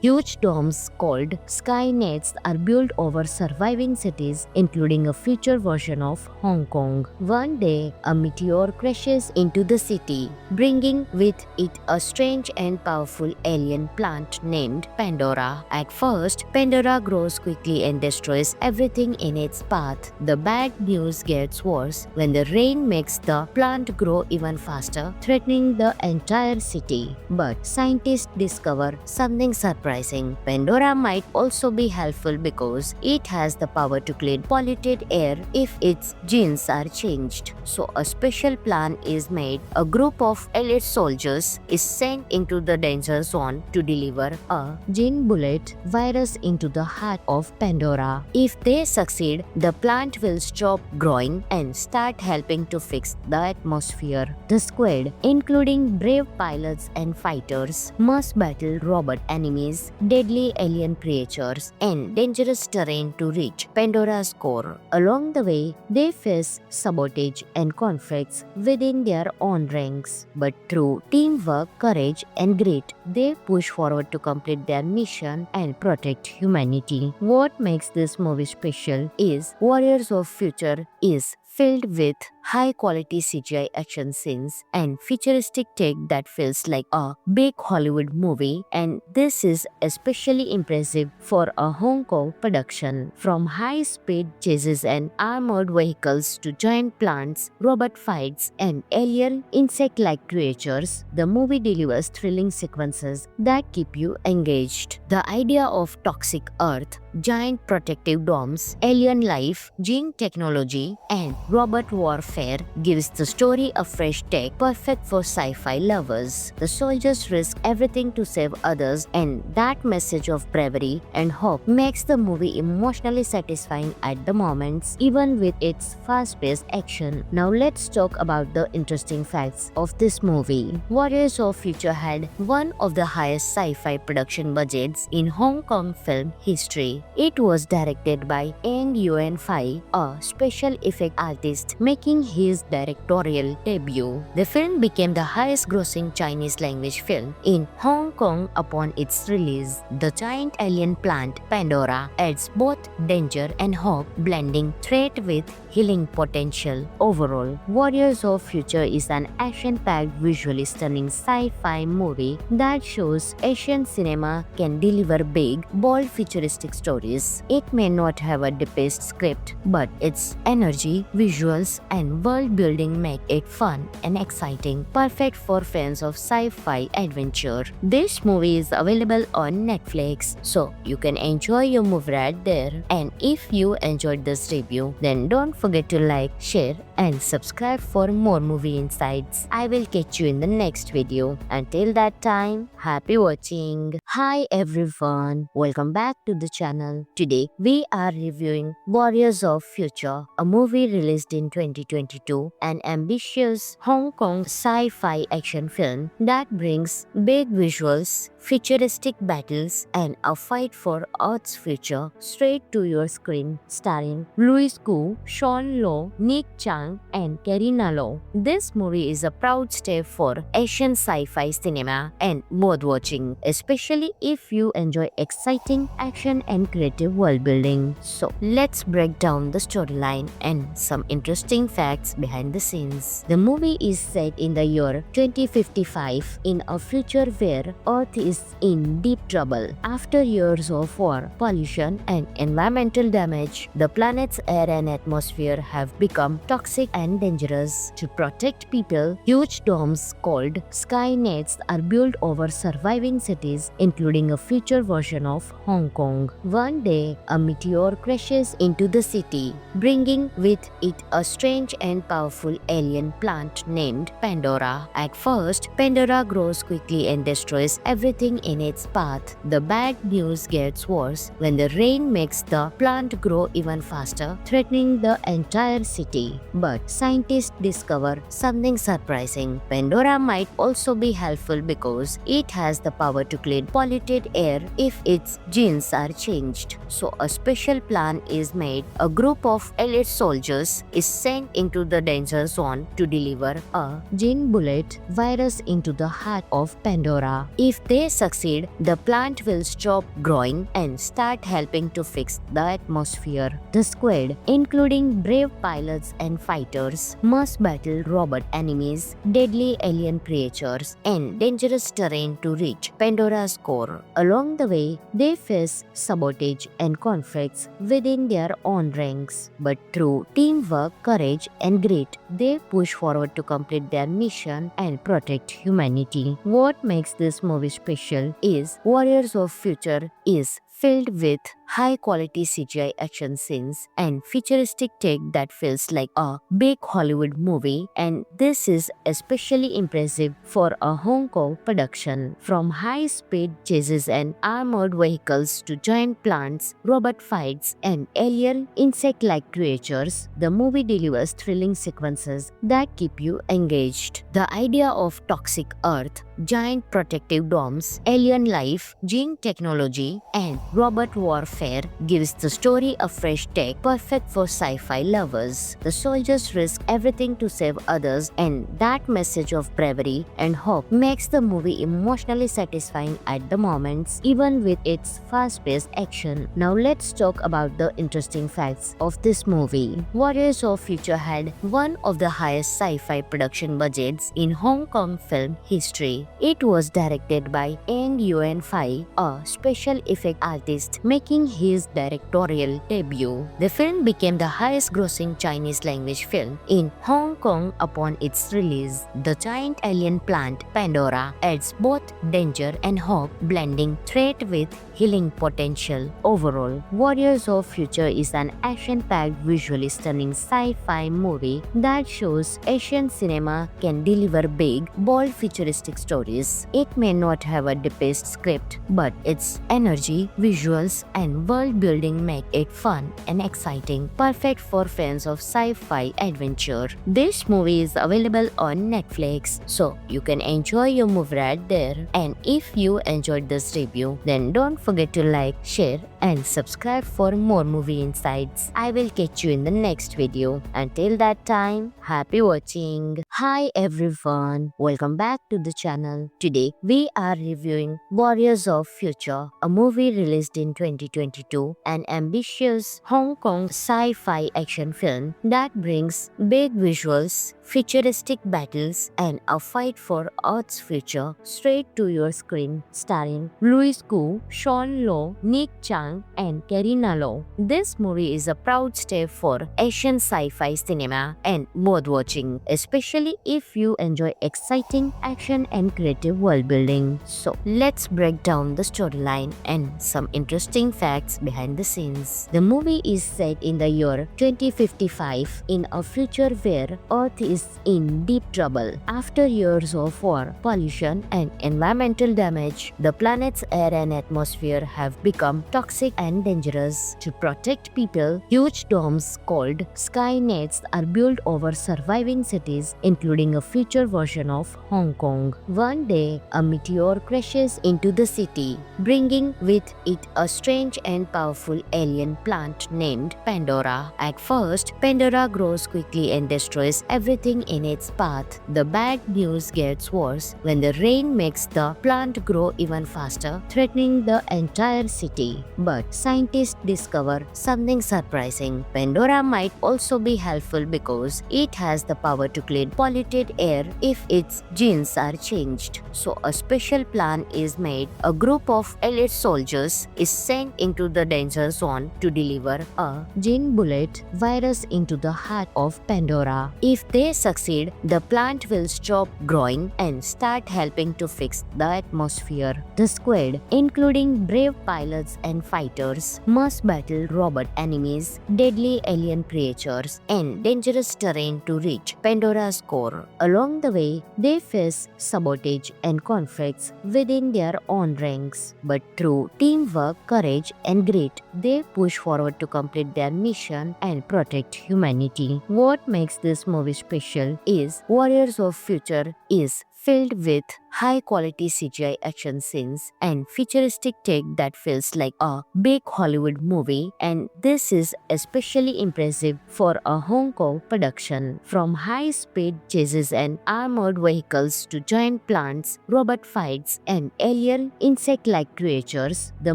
huge domes called Skynets are built over surviving cities, including a future version of Hong Kong. One day, a meteor crashes into the city, bringing with it a strange and powerful alien plant named Pandora. At first, Pandora grows quickly and destroys everything in its path. The bad news gets worse when the rain makes the plant grow even faster, threatening the entire city. But scientists discover something surprising. Pandora might also be helpful because it has the power to clean polluted air if its genes are changed. So a special plan is made. A group of elite soldiers is sent into the danger zone to deliver a gene bullet virus into the heart of Pandora. If they succeed, the plant will stop growing and start helping to fix the atmosphere. The squad, including brave pilots and fighters, must battle robot enemies, deadly alien creatures, and dangerous terrain to reach Pandora's core. Along the way, they face sabotage and conflicts within their own ranks. But through teamwork, courage, and grit, they push forward to complete their mission and protect humanity. What makes this movie special is Warriors of Future is filled with high-quality CGI action scenes and futuristic tech that feels like a big Hollywood movie, and this is especially impressive for a Hong Kong production. From high-speed chases and armored vehicles to giant plants, robot fights, and alien insect-like creatures, the movie delivers thrilling sequences that keep you engaged. The idea of toxic Earth, giant protective domes, alien life, gene technology, and robot warfare gives the story a fresh take, perfect for sci-fi lovers. The soldiers risk everything to save others, and that message of bravery and hope makes the movie emotionally satisfying at the moments, even with its fast-paced action. Now let's talk about the interesting facts of this movie. Warriors of Future had one of the highest sci-fi production budgets in Hong Kong film history. It was directed by Eng Yuen Fai, a special effect artist, making his directorial debut. The film became the highest-grossing Chinese language film in Hong Kong upon its release. The giant alien plant Pandora adds both danger and hope, blending threat with healing potential. Overall, Warriors of Future is an action-packed, visually stunning sci-fi movie that shows Asian cinema can deliver big, bold, futuristic stories. It may not have a deepest script, but its energy, visuals and world building make it fun and exciting, perfect for fans of sci-fi adventure. This movie is available on Netflix, so you can enjoy your movie right there. And if you enjoyed this review, then don't forget to like, share and subscribe for more movie insights. I will catch you in the next video. Until that time, happy watching. Hi everyone, welcome back to the channel. Today we are reviewing Warriors of Future, a movie released in 2022, an ambitious Hong Kong sci-fi action film that brings big visuals, futuristic battles, and a fight for Earth's future straight to your screen, starring Louis Koo, Sean Low, Nick Chang, and Karina Low. This movie is a proud step for Asian sci-fi cinema and worth watching, especially if you enjoy exciting action and creative world building. So let's break down the storyline and some interesting facts behind the scenes. The movie is set in the year 2055 in a future where Earth is in deep trouble. After years of war, pollution, and environmental damage, the planet's air and atmosphere have become toxic and dangerous. To protect people, huge domes called Skynets are built over surviving cities, including a future version of Hong Kong. One day, a meteor crashes into the city, bringing with it a strange and powerful alien plant named Pandora. At first, Pandora grows quickly and destroys everything in its path. The bad news gets worse when the rain makes the plant grow even faster, threatening the entire city. But scientists discover something surprising. Pandora might also be helpful because it has the power to clean polluted air if its genes are changed. So a special plan is made. A group of elite soldiers is sent into the danger zone to deliver a gene bullet virus into the heart of Pandora. If they succeed, the plant will stop growing and start helping to fix the atmosphere. The squad, including brave pilots and fighters, must battle robot enemies, deadly alien creatures, and dangerous terrain to reach Pandora's core. Along the way, they face sabotage and conflicts within their own ranks. But through teamwork, courage, and grit, they push forward to complete their mission and protect humanity. What makes this movie special is Warriors of Future is filled with high-quality CGI action scenes and futuristic tech that feels like a big Hollywood movie, and this is especially impressive for a Hong Kong production. From high-speed chases and armored vehicles to giant plants, robot fights, and alien insect-like creatures, the movie delivers thrilling sequences that keep you engaged. The idea of toxic Earth, giant protective domes, alien life, gene technology, and robot warfare gives the story a fresh take, perfect for sci-fi lovers. The soldiers risk everything to save others, and that message of bravery and hope makes the movie emotionally satisfying at the moments, even with its fast-paced action. Now let's talk about the interesting facts of this movie. Warriors of Future had one of the highest sci-fi production budgets in Hong Kong film history. It was directed by Eng Yuen Fai, a special effect artist, making his directorial debut. The film became the highest-grossing Chinese language film in Hong Kong upon its release. The giant alien plant Pandora adds both danger and hope, blending threat with healing potential. Overall, Warriors of Future is an action-packed, visually stunning sci-fi movie that shows Asian cinema can deliver big, bold, futuristic stories. It may not have a deepest script, but its energy, visuals, and world building make it fun and exciting, perfect for fans of sci-fi adventure. This movie is available on Netflix, so you can enjoy your movie right there. And if you enjoyed this review, then don't forget to like, share, and subscribe for more movie insights. I will catch you in the next video. Until that time, happy watching. Hi everyone, welcome back to the channel. channel. Today, we are reviewing Warriors of Future, a movie released in 2022, an ambitious Hong Kong sci-fi action film that brings big visuals, futuristic battles, and a fight for Earth's future straight to your screen, starring Louis Koo, Sean Low, Nick Chang, and Karina Low. This movie is a proud step for Asian sci-fi cinema and worth watching, especially if you enjoy exciting action and creative world building. So, let's break down the storyline and some interesting facts behind the scenes. The movie is set in the year 2055 in a future where Earth is in deep trouble. After years of war, pollution, and environmental damage, the planet's air and atmosphere have become toxic and dangerous. To protect people, huge domes called Skynets are built over surviving cities, including a future version of Hong Kong. One day, a meteor crashes into the city, bringing with it a strange and powerful alien plant named Pandora. At first, Pandora grows quickly and destroys everything in its path. The bad news gets worse when the rain makes the plant grow even faster, threatening the entire city. But scientists discover something surprising. Pandora might also be helpful because it has the power to clean polluted air if its genes are changed. So a special plan is made. A group of elite soldiers is sent into the danger zone to deliver a gene bullet virus into the heart of Pandora. If they succeed, the plant will stop growing and start helping to fix the atmosphere. The squad, including brave pilots and fighters, must battle robot enemies, deadly alien creatures, and dangerous terrain to reach Pandora's core. Along the way, they face sabotage and conflicts within their own ranks. But through teamwork, courage, and grit, they push forward to complete their mission and protect humanity. What makes this movie special is Warriors of Future is filled with high-quality CGI action scenes and futuristic tech that feels like a big Hollywood movie, and this is especially impressive for a Hong Kong production. From high-speed chases and armored vehicles to giant plants, robot fights, and alien insect-like creatures, the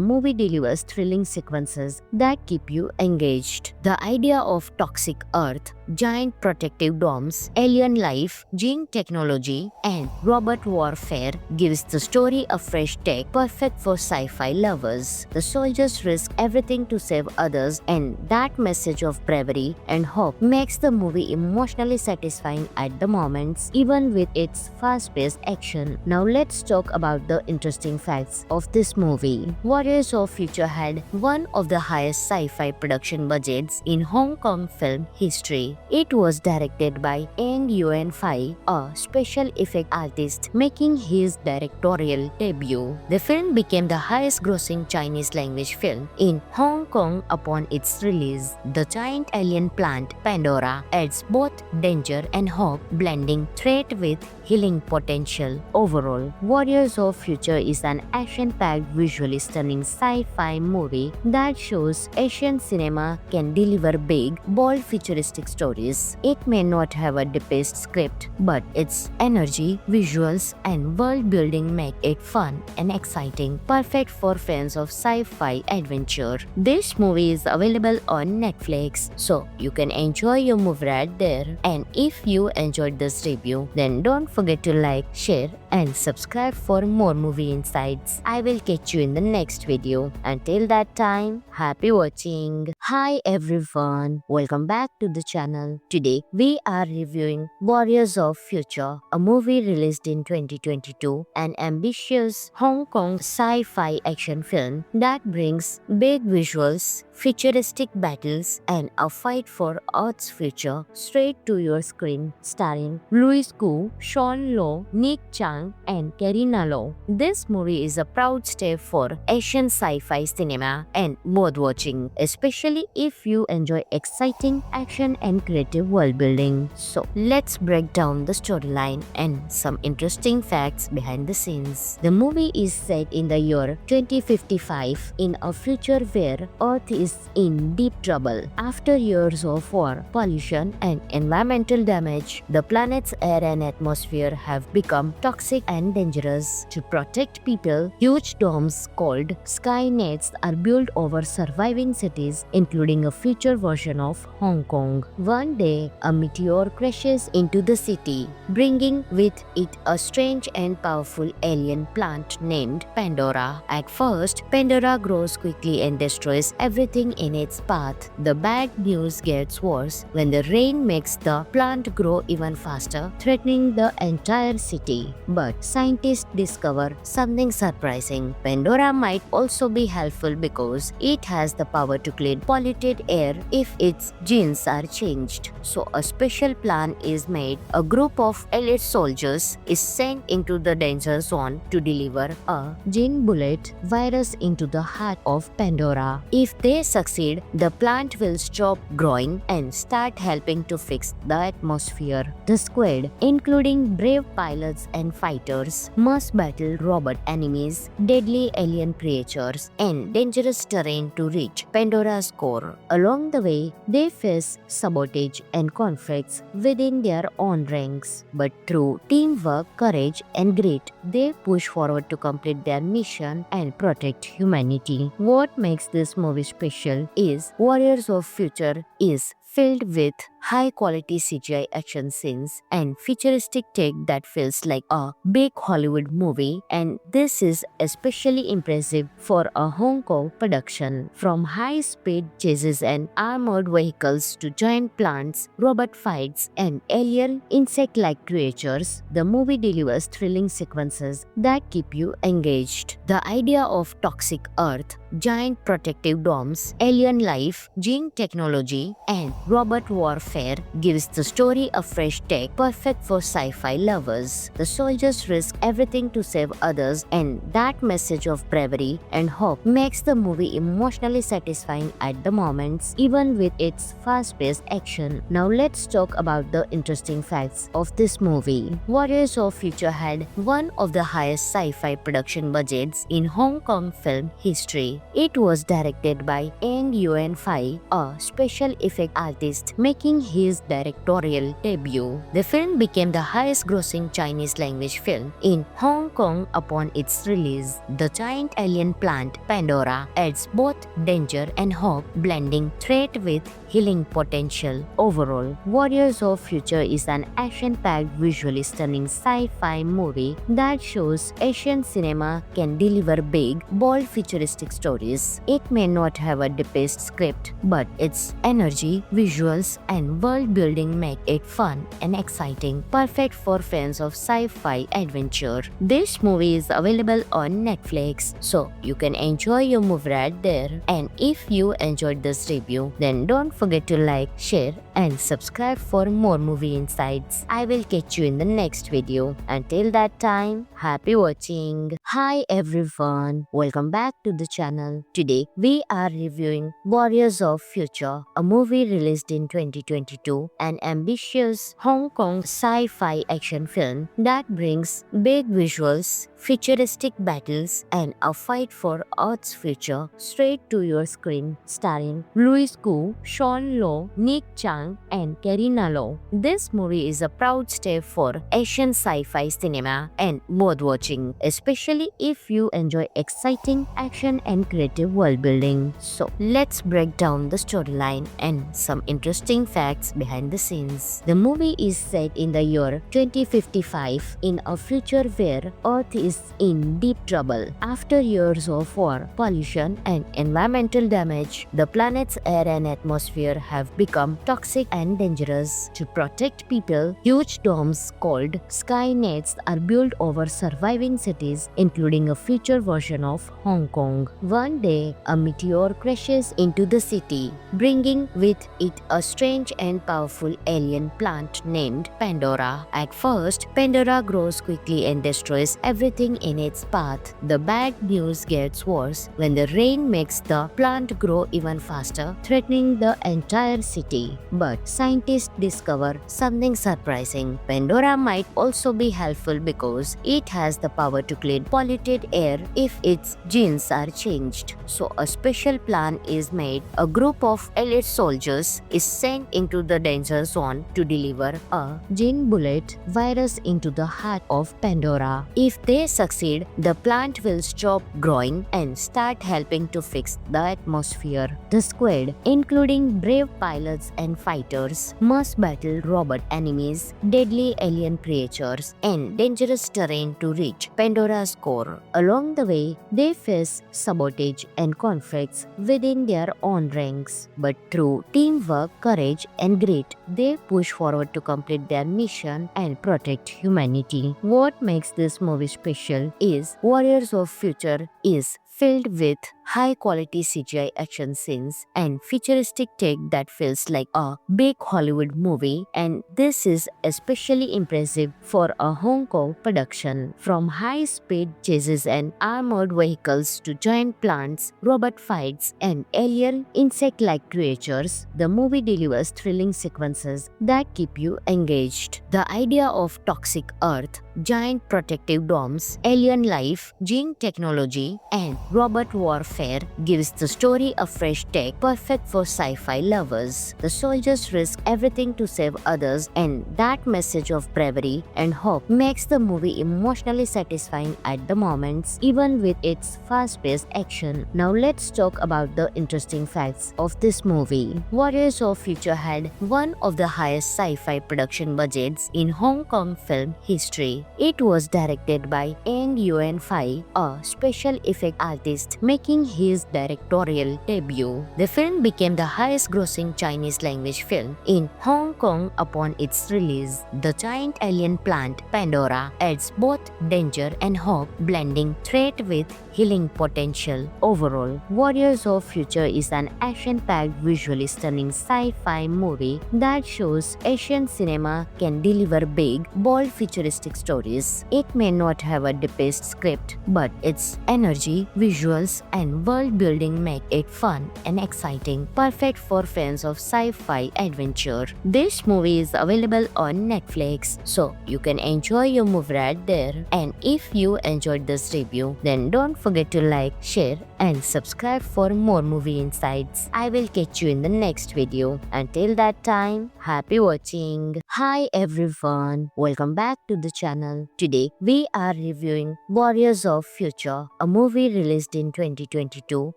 movie delivers thrilling sequences that keep you engaged. The idea of toxic Earth, giant protective domes, alien life, gene technology, and robot warfare gives the story a fresh take, perfect for sci-fi lovers. The soldiers risk everything to save others, and that message of bravery and hope makes the movie emotionally satisfying at the moments, even with its fast-paced action. Now let's talk about the interesting facts of this movie. Warriors of Future had one of the highest sci-fi production budgets in Hong Kong film history. It was directed by Eng Yuen Fai, a special effect artist, making his directorial debut. The film became the highest-grossing Chinese language film in Hong Kong upon its release. The giant alien plant Pandora adds both danger and hope, blending threat with healing potential. Overall, Warriors of Future is an action-packed, visually stunning sci-fi movie that shows Asian cinema can deliver big, bold, futuristic stories. It may not have a deepest script, but its energy, visuals, and world building make it fun and exciting, perfect for fans of sci-fi adventure. This movie is available on Netflix, so you can enjoy your movie right there. And if you enjoyed this review, then don't forget to like, share, and subscribe for more movie insights. I will catch you in the next video. Until that time, happy watching. Hi everyone, welcome back to the channel. Today, we are reviewing Warriors of Future, a movie released in 2022, an ambitious Hong Kong sci-fi action film that brings big visuals, futuristic battles, and a fight for Earth's future straight to your screen, starring Louis Koo, Sean Low, Nick Chang, and Karina Low. This movie is a proud step for Asian sci-fi cinema and worth watching, especially if you enjoy exciting action and creative world building. So, let's break down the storyline and some interesting facts behind the scenes. The movie is set in the year 2055 in a future where Earth is in deep trouble. After years of war, pollution, and environmental damage, the planet's air and atmosphere have become toxic toxic and dangerous. To protect people, huge domes called Skynets are built over surviving cities, including a future version of Hong Kong. One day, a meteor crashes into the city, bringing with it a strange and powerful alien plant named Pandora. At first, Pandora grows quickly and destroys everything in its path. The bad news gets worse when the rain makes the plant grow even faster, threatening the entire city. But scientists discover something surprising. Pandora might also be helpful because it has the power to clean polluted air if its genes are changed. So a special plan is made. A group of elite soldiers is sent into the danger zone to deliver a gene bullet virus into the heart of Pandora. If they succeed, the plant will stop growing and start helping to fix the atmosphere. The squad, including brave pilots and fighters, must battle robot enemies, deadly alien creatures, and dangerous terrain to reach Pandora's core. Along the way, they face sabotage and conflicts within their own ranks. But through teamwork, courage, and grit, they push forward to complete their mission and protect humanity. What makes this movie special is Warriors of Future is filled with high-quality CGI action scenes and futuristic tech that feels like a big Hollywood movie, and this is especially impressive for a Hong Kong production. From high-speed chases and armored vehicles to giant plants, robot fights, and alien insect-like creatures, the movie delivers thrilling sequences that keep you engaged. The idea of toxic Earth, giant protective domes, alien life, gene technology, and robot warfare gives the story a fresh take, perfect for sci-fi lovers. The soldiers risk everything to save others, and that message of bravery and hope makes the movie emotionally satisfying at the moments, even with its fast-paced action. Now let's talk about the interesting facts of this movie. Warriors of Future had one of the highest sci-fi production budgets in Hong Kong film history. It was directed by Eng Yuen Fai, a special effect artist, making his directorial debut. The film became the highest-grossing Chinese language film in Hong Kong upon its release. The giant alien plant Pandora adds both danger and hope, blending threat with healing potential. Overall, Warriors of Future is an action-packed, visually stunning sci-fi movie that shows Asian cinema can deliver big, bold, futuristic stories. It may not have a deepest script, but its energy, visuals, and world building make it fun and exciting, perfect for fans of sci-fi adventure. This movie is available on Netflix, so you can enjoy your movie right there. And if you enjoyed this review, then don't forget to like, share, and subscribe for more movie insights. I will catch you in the next video. Until that time, happy watching. Hi everyone, welcome back to the channel. Today we are reviewing Warriors of Future, a movie released in 2022, an ambitious Hong Kong sci-fi action film that brings big visuals, futuristic battles, and a fight for Earth's future straight to your screen, starring Louis Koo, Sean Low, Nick Chang, and Karina Low. This movie is a proud step for Asian sci-fi cinema and worth watching, especially if you enjoy exciting action and creative world building. So let's break down the storyline and some interesting facts behind the scenes. The movie is set in the year 2055 in a future where Earth is in deep trouble. After years of war, pollution, and environmental damage, the planet's air and atmosphere have become toxic and dangerous. To protect people, huge domes called Skynets are built over surviving cities, including a future version of Hong Kong. One day, a meteor crashes into the city, bringing with it a strange and powerful alien plant named Pandora. At first, Pandora grows quickly and destroys everything everything in its path. The bad news gets worse when the rain makes the plant grow even faster, threatening the entire city. But scientists discover something surprising. Pandora might also be helpful because it has the power to clean polluted air if its genes are changed. So a special plan is made. A group of elite soldiers is sent into the danger zone to deliver a gene bullet virus into the heart of Pandora. If they succeed, the plant will stop growing and start helping to fix the atmosphere. The squad, including brave pilots and fighters, must battle robot enemies, deadly alien creatures, and dangerous terrain to reach Pandora's core. Along the way, they face sabotage and conflicts within their own ranks. But through teamwork, courage, and grit, they push forward to complete their mission and protect humanity. What makes this movie special is Warriors of Future is filled with high-quality CGI action scenes and futuristic tech that feels like a big Hollywood movie, and this is especially impressive for a Hong Kong production. From high-speed chases and armored vehicles to giant plants, robot fights, and alien insect-like creatures, the movie delivers thrilling sequences that keep you engaged. The idea of toxic Earth, giant protective domes, alien life, gene technology, and robot warfare gives the story a fresh take, perfect for sci-fi lovers. The soldiers risk everything to save others, and that message of bravery and hope makes the movie emotionally satisfying at the moments, even with its fast-paced action. Now let's talk about the interesting facts of this movie. Warriors of Future had one of the highest sci-fi production budgets in Hong Kong film history. It was directed by Eng Yuan Fai, a special effect artist, making his directorial debut. The film became the highest-grossing Chinese language film in Hong Kong upon its release. The giant alien plant Pandora adds both danger and hope, blending threat with healing potential. Overall, Warriors of Future is an action-packed, visually stunning sci-fi movie that shows Asian cinema can deliver big, bold, futuristic stories. It may not have a deepest script, but its energy, visuals, and world building make it fun and exciting, perfect for fans of sci-fi adventure. This movie is available on Netflix, so you can enjoy your movie right there. And if you enjoyed this review, then don't forget to like, share, and subscribe for more movie insights. I will catch you in the next video. Until that time, happy watching. Hi everyone, welcome back to the channel. Today we are reviewing Warriors of Future, a movie released in 2022,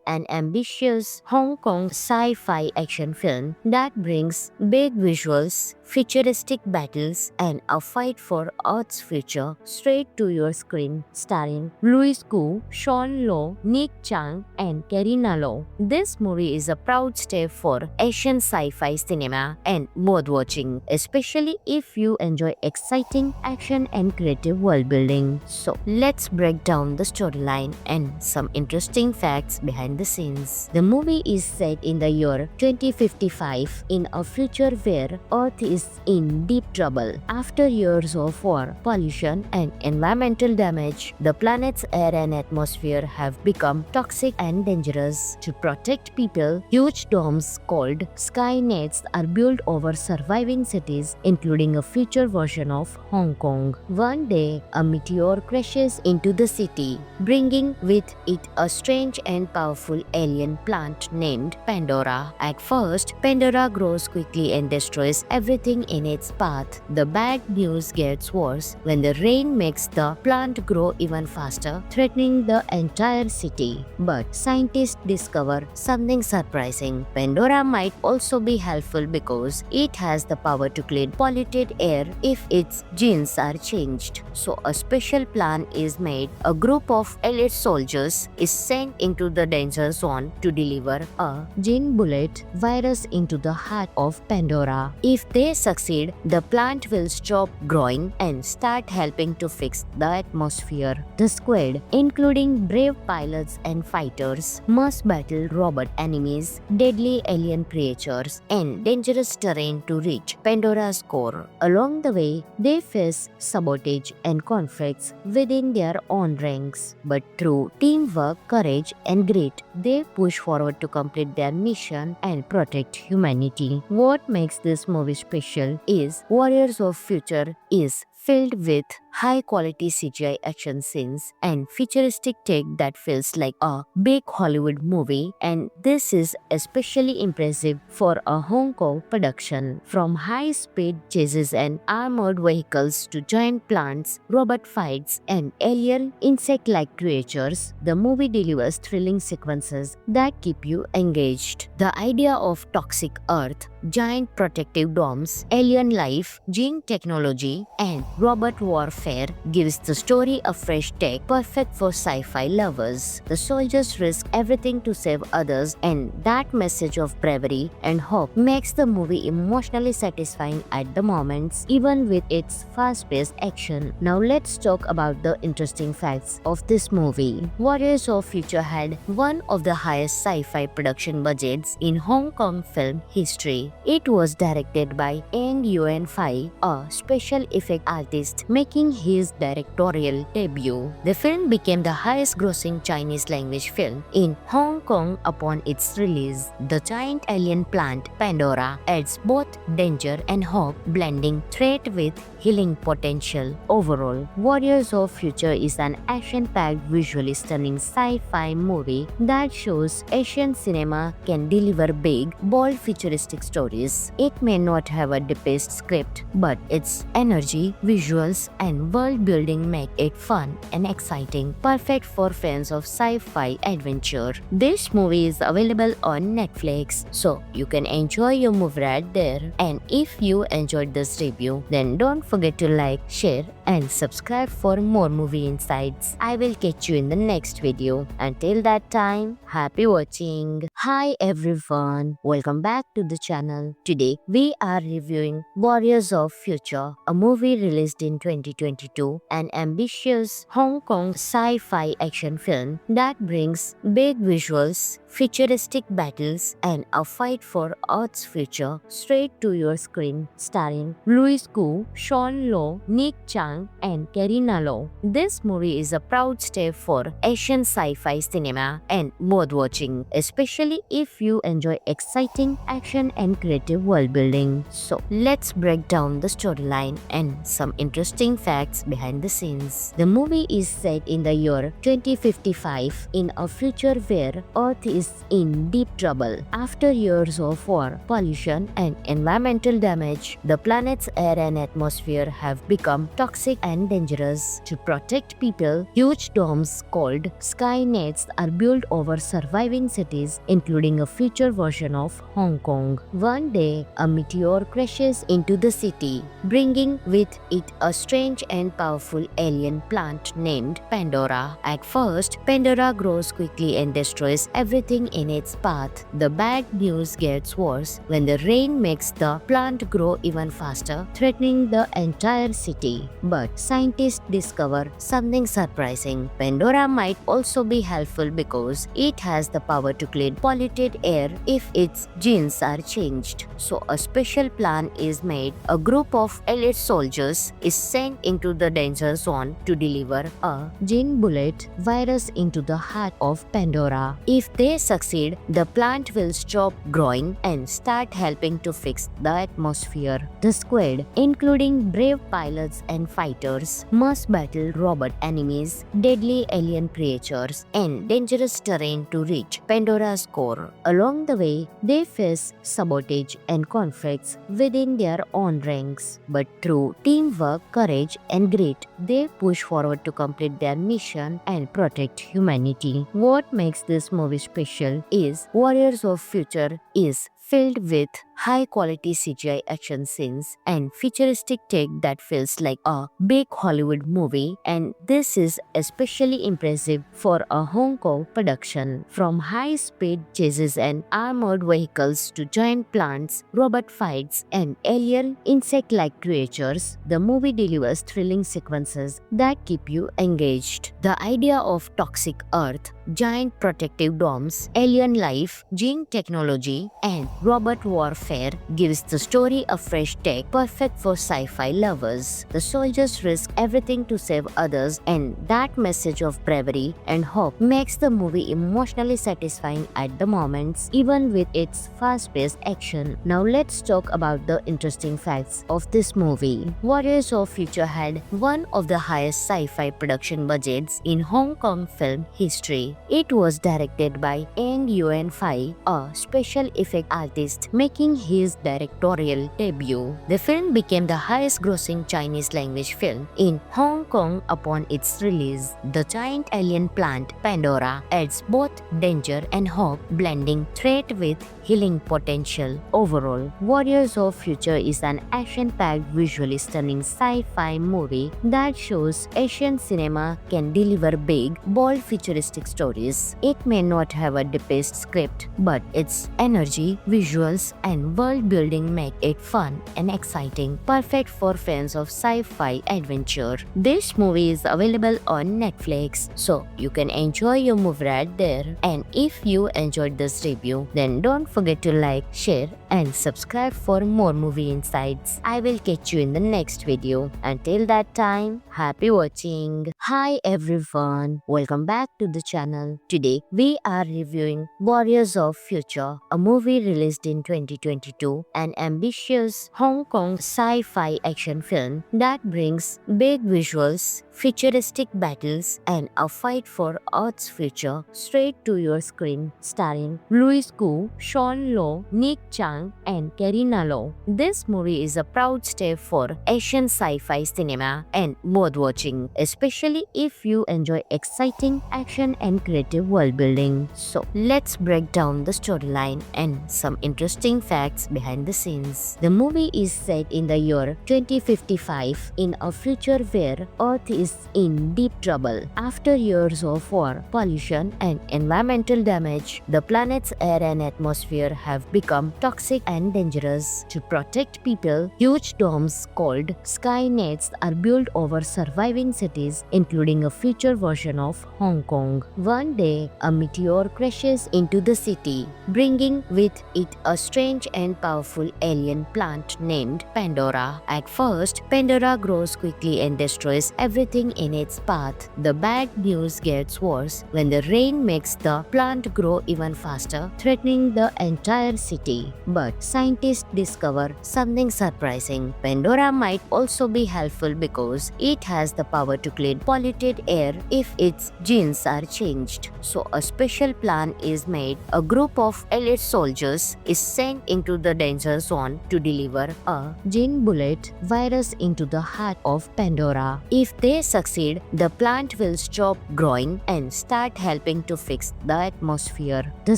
an ambitious Hong Kong sci-fi action film that brings big visuals, futuristic battles, and a fight for Earth's future straight to your screen, starring Louis Koo, Sean Low, Nick Chang, and Karina Low. This movie is a proud step for Asian sci-fi cinema and worth watching, especially if you enjoy exciting action and creative world building. So let's break down the storyline and some interesting facts behind the scenes. The movie is set in the year 2055 in a future where Earth is in deep trouble. After years of war, pollution, and environmental damage, the planet's air and atmosphere have become toxic and dangerous. To protect people, huge domes called Skynets are built over surviving cities, including a future version of Hong Kong. One day, a meteor crashes into the city, bringing with it a strange and powerful alien plant named Pandora. At first, Pandora grows quickly and destroys everything in its path. The bad news gets worse when the rain makes the plant grow even faster, threatening the entire city. But scientists discover something surprising. Pandora might also be helpful because it has the power to clean polluted air if its genes are changed. So a special plan is made. A group of elite soldiers is sent into the danger zone to deliver a gene bullet virus into the heart of Pandora. If they they succeed, the plant will stop growing and start helping to fix the atmosphere. The squad, including brave pilots and fighters, must battle robot enemies, deadly alien creatures, and dangerous terrain to reach Pandora's core. Along the way, they face sabotage and conflicts within their own ranks. But through teamwork, courage, and grit, they push forward to complete their mission and protect humanity. What makes this movie special is Warriors of Future is filled with high-quality CGI action scenes and futuristic tech that feels like a big Hollywood movie, and this is especially impressive for a Hong Kong production. From high-speed chases and armored vehicles to giant plants, robot fights, and alien insect-like creatures, the movie delivers thrilling sequences that keep you engaged. The idea of toxic Earth, giant protective domes, alien life, gene technology, and robot warfare gives the story a fresh take, perfect for sci-fi lovers. The soldiers risk everything to save others, and that message of bravery and hope makes the movie emotionally satisfying at the moments, even with its fast-paced action. Now let's talk about the interesting facts of this movie. Warriors of Future had one of the highest sci-fi production budgets in Hong Kong film history. It was directed by Eng Yuen Fai, a special effect artist, making his directorial debut. The film became the highest-grossing Chinese language film in Hong Kong upon its release. The giant alien plant Pandora adds both danger and hope, blending threat with healing potential. Overall, Warriors of Future is an action-packed, visually stunning sci-fi movie that shows Asian cinema can deliver big, bold, futuristic stories. It may not have a deepest script, but its energy, visuals, and world building make it fun and exciting, perfect for fans of sci-fi adventure. This movie is available on Netflix, so you can enjoy your movie right there. And if you enjoyed this review, then don't forget to like, share, and subscribe for more movie insights. I will catch you in the next video. Until that time, happy watching. Hi everyone, welcome back to the channel. Today we are reviewing Warriors of Future, a movie released in 2022, an ambitious Hong Kong sci-fi action film that brings big visuals, futuristic battles, and a fight for Earth's future straight to your screen, starring Louis Koo, Sean Low, Nick Chang, and Karina Low. This movie is a proud step for Asian sci-fi cinema and worth watching, especially if you enjoy exciting action and creative world building. So let's break down the storyline and some interesting facts behind the scenes. The movie is set in the year 2055 in a future where Earth is in deep trouble. After years of war, pollution, and environmental damage, the planet's air and atmosphere have become toxic and dangerous. To protect people, huge domes called Skynets are built over surviving cities, including a future version of Hong Kong. One day, a meteor crashes into the city, bringing with it a strange and powerful alien plant named Pandora. At first, Pandora grows quickly and destroys everything in its path. The bad news gets worse when the rain makes the plant grow even faster, threatening the entire city. But scientists discover something surprising. Pandora might also be helpful because it has the power to clean polluted air if its genes are changed. So a special plan is made. A group of elite soldiers is sent into the danger zone to deliver a gene bullet virus into the heart of Pandora. If they succeed, the plant will stop growing and start helping to fix the atmosphere. The squad, including brave pilots and fighters, must battle robot enemies, deadly alien creatures, and dangerous terrain to reach Pandora's core. Along the way, they face sabotage and conflicts within their own ranks. But through teamwork, courage, and grit, they push forward to complete their mission and protect humanity. What makes this movie special is Warriors of Future is filled with high-quality CGI action scenes and futuristic tech that feels like a big Hollywood movie, and this is especially impressive for a Hong Kong production. From high-speed chases and armored vehicles to giant plants, robot fights, and alien insect-like creatures, the movie delivers thrilling sequences that keep you engaged. The idea of toxic Earth, giant protective domes, alien life, gene technology, and robot warfare gives the story a fresh take, perfect for sci-fi lovers. The soldiers risk everything to save others, and that message of bravery and hope makes the movie emotionally satisfying at the moments, even with its fast-paced action. Now let's talk about the interesting facts of this movie. Warriors of Future had one of the highest sci-fi production budgets in Hong Kong film history. It was directed by Eng Yuen Fai, a special effect artist, making his directorial debut. The film became the highest-grossing Chinese language film in Hong Kong upon its release. The giant alien plant Pandora adds both danger and hope, blending threat with healing potential. Overall, Warriors of Future is an action-packed, visually stunning sci-fi movie that shows Asian cinema can deliver big, bold, futuristic stories. It may not have a deepest script, but its energy, visuals, and world building make it fun and exciting, perfect for fans of sci-fi adventure. This movie is available on Netflix, so you can enjoy your movie right there. And if you enjoyed this review, then don't forget to like, share, and subscribe for more movie insights. I will catch you in the next video. Until that time, happy watching. Hi everyone, welcome back to the channel. Today we are reviewing Warriors of Future, a movie released in 2022, an ambitious Hong Kong sci-fi action film that brings big visuals, futuristic battles, and a fight for Earth's future straight to your screen, starring Louis Koo, Sean Low, Nick Chang, and Karina Low. This movie is a proud step for Asian sci-fi cinema and worth watching, especially if you enjoy exciting action and creative world building. So let's break down the storyline and some interesting facts behind the scenes. The movie is set in the year 2055 in a future where Earth is in deep trouble. After years of war, pollution, and environmental damage, the planet's air and atmosphere have become toxic and dangerous. To protect people, huge domes called Skynets are built over surviving cities, including a future version of Hong Kong. One day, a meteor crashes into the city, bringing with it a strange and powerful alien plant named Pandora. At first, Pandora grows quickly and destroys everything in its path. The bad news gets worse when the rain makes the plant grow even faster, threatening the entire city. But scientists discover something surprising. Pandora might also be helpful because it has the power to clean polluted air if its genes are changed. So a special plan is made. A group of elite soldiers is sent into the danger zone to deliver a gene bullet virus into the heart of Pandora. If they succeed, the plant will stop growing and start helping to fix the atmosphere. The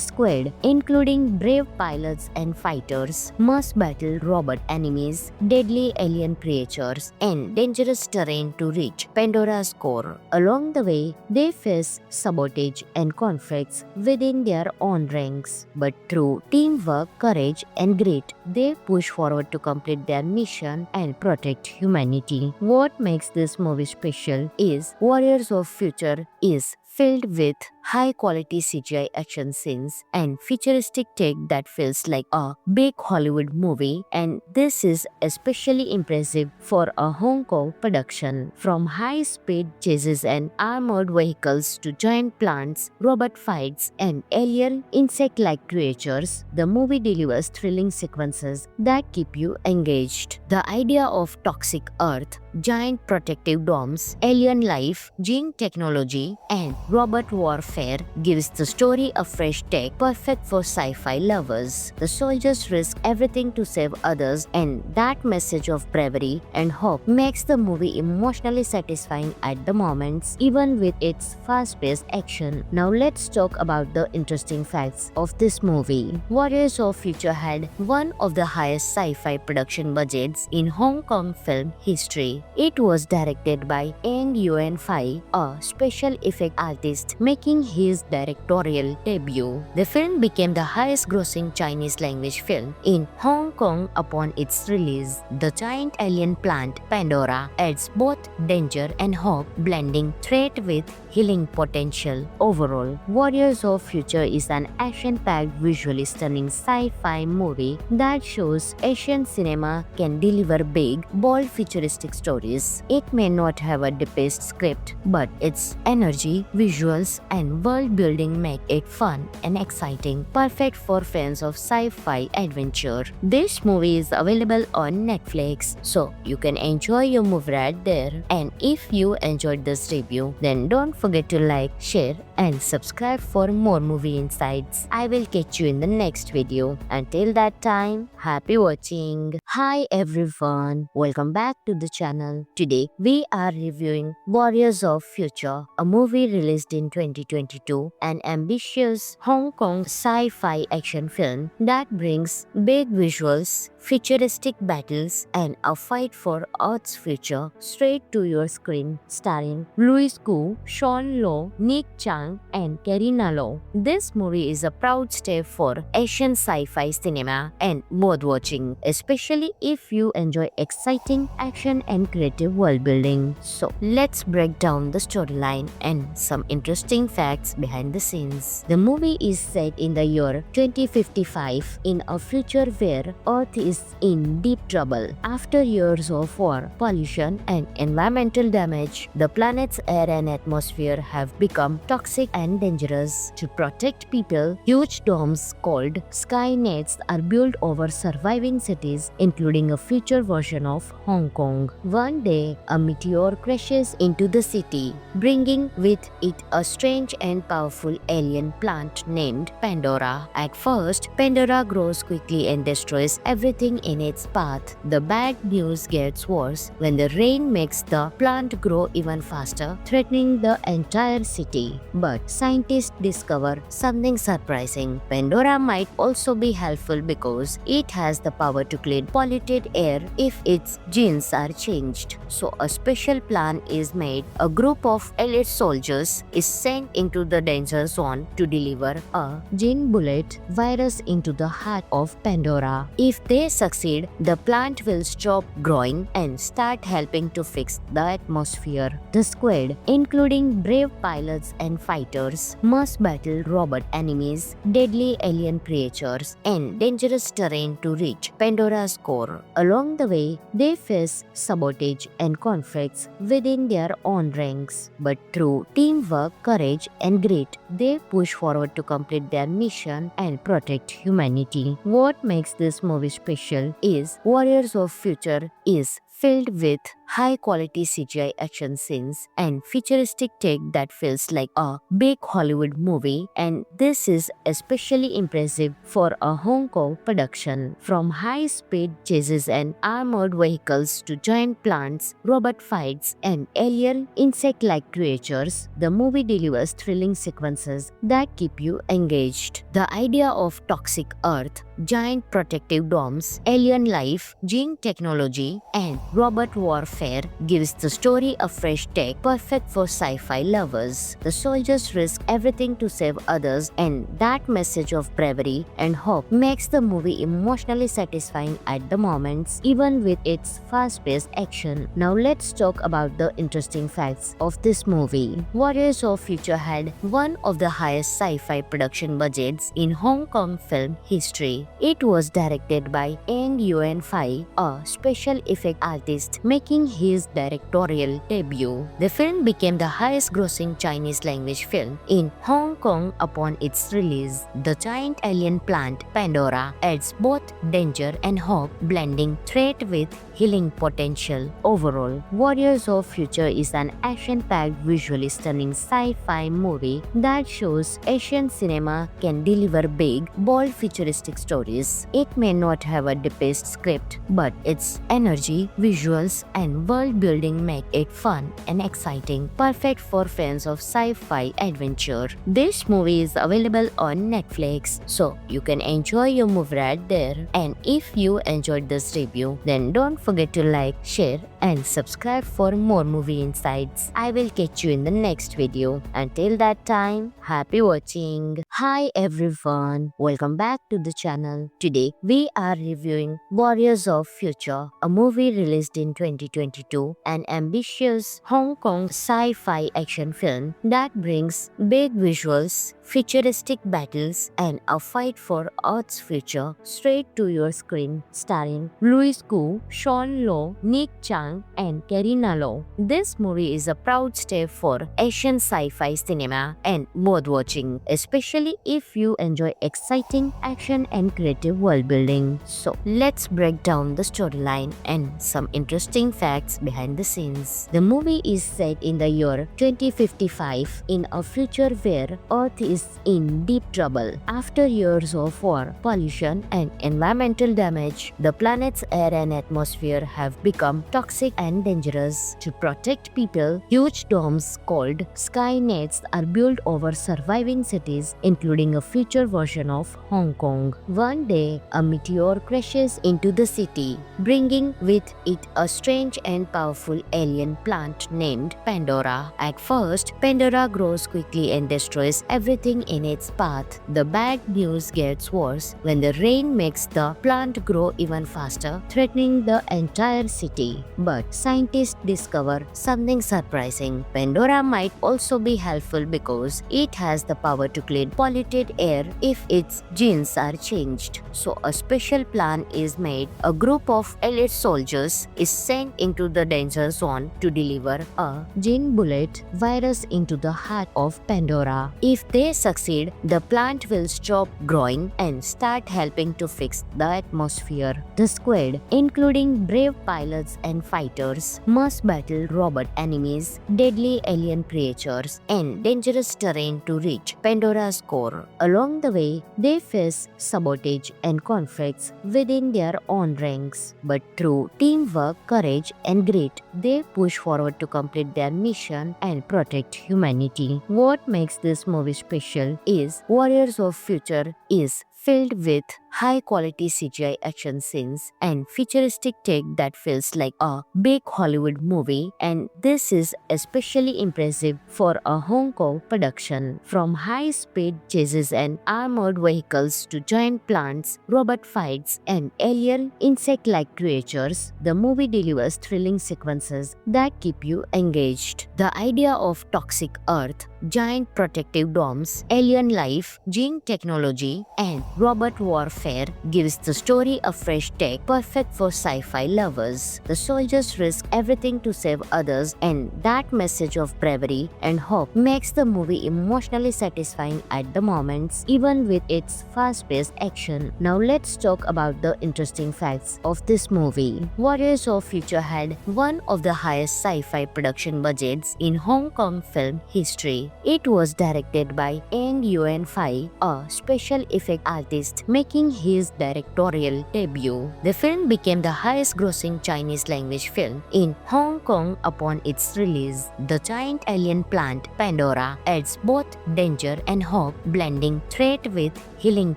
squad, including brave pilots and fighters, must battle robot enemies, deadly alien creatures, and dangerous terrain to reach Pandora's core. Along the way, they face sabotage and conflicts within their own ranks. But through teamwork, courage, and grit, they push forward to complete their mission and protect humanity. What makes this movie special is Warriors of Future is filled with high-quality CGI action scenes and futuristic tech that feels like a big Hollywood movie, and this is especially impressive for a Hong Kong production. From high-speed chases and armored vehicles to giant plants, robot fights, and alien insect-like creatures, the movie delivers thrilling sequences that keep you engaged. The idea of toxic Earth, giant protective domes, alien life, gene technology, and robot warfare Warfare gives the story a fresh take perfect for sci-fi lovers. The soldiers risk everything to save others, and that message of bravery and hope makes the movie emotionally satisfying at the moments, even with its fast-paced action. Now let's talk about the interesting facts of this movie. Warriors of Future had one of the highest sci-fi production budgets in Hong Kong film history. It was directed by Eng Yuan Fai, a special effect artist, making his directorial debut. The film became the highest-grossing Chinese language film in Hong Kong upon its release. The giant alien plant Pandora adds both danger and hope, blending threat with healing potential. Overall, Warriors of Future is an action-packed, visually stunning sci-fi movie that shows Asian cinema can deliver big, bold, futuristic stories. It may not have a deepest script, but its energy, visuals, and world building make it fun and exciting, perfect for fans of sci-fi adventure. This movie is available on Netflix, so you can enjoy your movie right there. And if you enjoyed this review, then don't forget to like, share, and subscribe for more movie insights. I will catch you in the next video. Until that time, happy watching. Hi everyone, welcome back to the channel. Today we are reviewing Warriors of Future, a movie released in 2022, an ambitious Hong Kong sci-fi action film that brings big visuals, futuristic battles, and a fight for Earth's future straight to your screen, starring Louis Koo, Sean Low, Nick Chang, and Karina Low. This movie is a proud step for Asian sci-fi cinema and worth watching, especially if you enjoy exciting action and creative world building. So let's break down the storyline and some interesting facts behind the scenes. The movie is set in the year 2055 in a future where Earth is in deep trouble. After years of war, pollution, and environmental damage, the planet's air and atmosphere have become toxic and dangerous. To protect people, huge domes called Skynets are built over surviving cities, including a future version of Hong Kong. One day, a meteor crashes into the city, bringing with it a strange and powerful alien plant named Pandora. At first, Pandora grows quickly and destroys everything in its path. The bad news gets worse when the rain makes the plant grow even faster, threatening the entire city. But scientists discover something surprising. Pandora might also be helpful because it has the power to clean polluted air if its genes are changed. So a special plan is made. A group of elite soldiers is sent into the danger zone to deliver a gene bullet virus into the heart of Pandora. If they succeed, the plant will stop growing and start helping to fix the atmosphere. The squad, including brave pilots and fighters, must battle robot enemies, deadly alien creatures, and dangerous terrain to reach Pandora's core. Along the way, they face sabotage and conflicts within their own ranks. But through teamwork, courage, and grit, they push forward to complete their mission and protect humanity. What makes this movie special is Warriors of Future is filled with high-quality CGI action scenes and futuristic tech that feels like a big Hollywood movie, and this is especially impressive for a Hong Kong production. From high-speed chases and armored vehicles to giant plants, robot fights, and alien insect-like creatures, the movie delivers thrilling sequences that keep you engaged. The idea of toxic Earth, giant protective domes, alien life, gene technology, and robot warfare gives the story a fresh take, perfect for sci-fi lovers. The soldiers risk everything to save others, and that message of bravery and hope makes the movie emotionally satisfying at the moments, even with its fast-paced action. Now let's talk about the interesting facts of this movie. Warriors of Future had one of the highest sci-fi production budgets in Hong Kong film history. It was directed by Eng Yuan Fai, a special effect artist artist making his directorial debut. The film became the highest-grossing Chinese language film in Hong Kong upon its release. The giant alien plant Pandora adds both danger and hope, blending threat with healing potential. Overall, Warriors of Future is an action-packed, visually stunning sci-fi movie that shows Asian cinema can deliver big, bold, futuristic stories. It may not have a deepest script, but its energy, visuals, and world building make it fun and exciting, perfect for fans of sci-fi adventure. This movie is available on Netflix, so you can enjoy your movie right there. And if you enjoyed this review, then don't forget to like, share, and subscribe for more movie insights. I will catch you in the next video. Until that time, happy watching. Hi everyone, welcome back to the channel. Today we are reviewing Warriors of Future, a movie released in 2022, an ambitious Hong Kong sci-fi action film that brings big visuals, futuristic battles, and a fight for Earth's future straight to your screen, starring Louis Koo, Sean Low, Nick Chang, and Karina Low. This movie is a proud step for Asian sci-fi cinema and worth watching, especially if you enjoy exciting action and creative world building. So let's break down the storyline and some interesting facts behind the scenes. The movie is set in the year 2055 in a future where Earth is in deep trouble. After years of war, pollution, and environmental damage, the planet's air and atmosphere have become toxic and dangerous. To protect people, huge domes called Skynets are built over surviving cities, including a future version of Hong Kong. One day, a meteor crashes into the city, bringing with it a strange and powerful alien plant named Pandora. At first, Pandora grows quickly and destroys everything in its path. The bad news gets worse when the rain makes the plant grow even faster, threatening the entire city. But scientists discover something surprising. Pandora might also be helpful because it has the power to clean polluted air if its genes are changed. So a special plan is made. A group of elite soldiers is sent into the danger zone to deliver a gene bullet virus into the heart of Pandora. If they succeed, the plant will stop growing and start helping to fix the atmosphere. The squad, including brave pilots and fighters, must battle robot enemies, deadly alien creatures, and dangerous terrain to reach Pandora's core. Along the way, they face sabotage and conflicts within their own ranks. But through teamwork, courage, and grit, they push forward to complete their mission and protect humanity. What makes this movie special is Warriors of Future is filled with high-quality CGI action scenes and futuristic tech that feels like a big Hollywood movie, and this is especially impressive for a Hong Kong production. From high-speed chases and armored vehicles to giant plants, robot fights, and alien insect-like creatures, the movie delivers thrilling sequences that keep you engaged. The idea of toxic Earth, giant protective domes, alien life, gene technology, and robot warfare gives the story a fresh take, perfect for sci-fi lovers. The soldiers risk everything to save others, and that message of bravery and hope makes the movie emotionally satisfying at the moments, even with its fast-paced action. Now let's talk about the interesting facts of this movie. Warriors of Future had one of the highest sci-fi production budgets in Hong Kong film history. It was directed by Eng Yuen Fai, a special effect artist making his directorial debut. The film became the highest-grossing Chinese language film in Hong Kong upon its release. The giant alien plant Pandora adds both danger and hope, blending threat with healing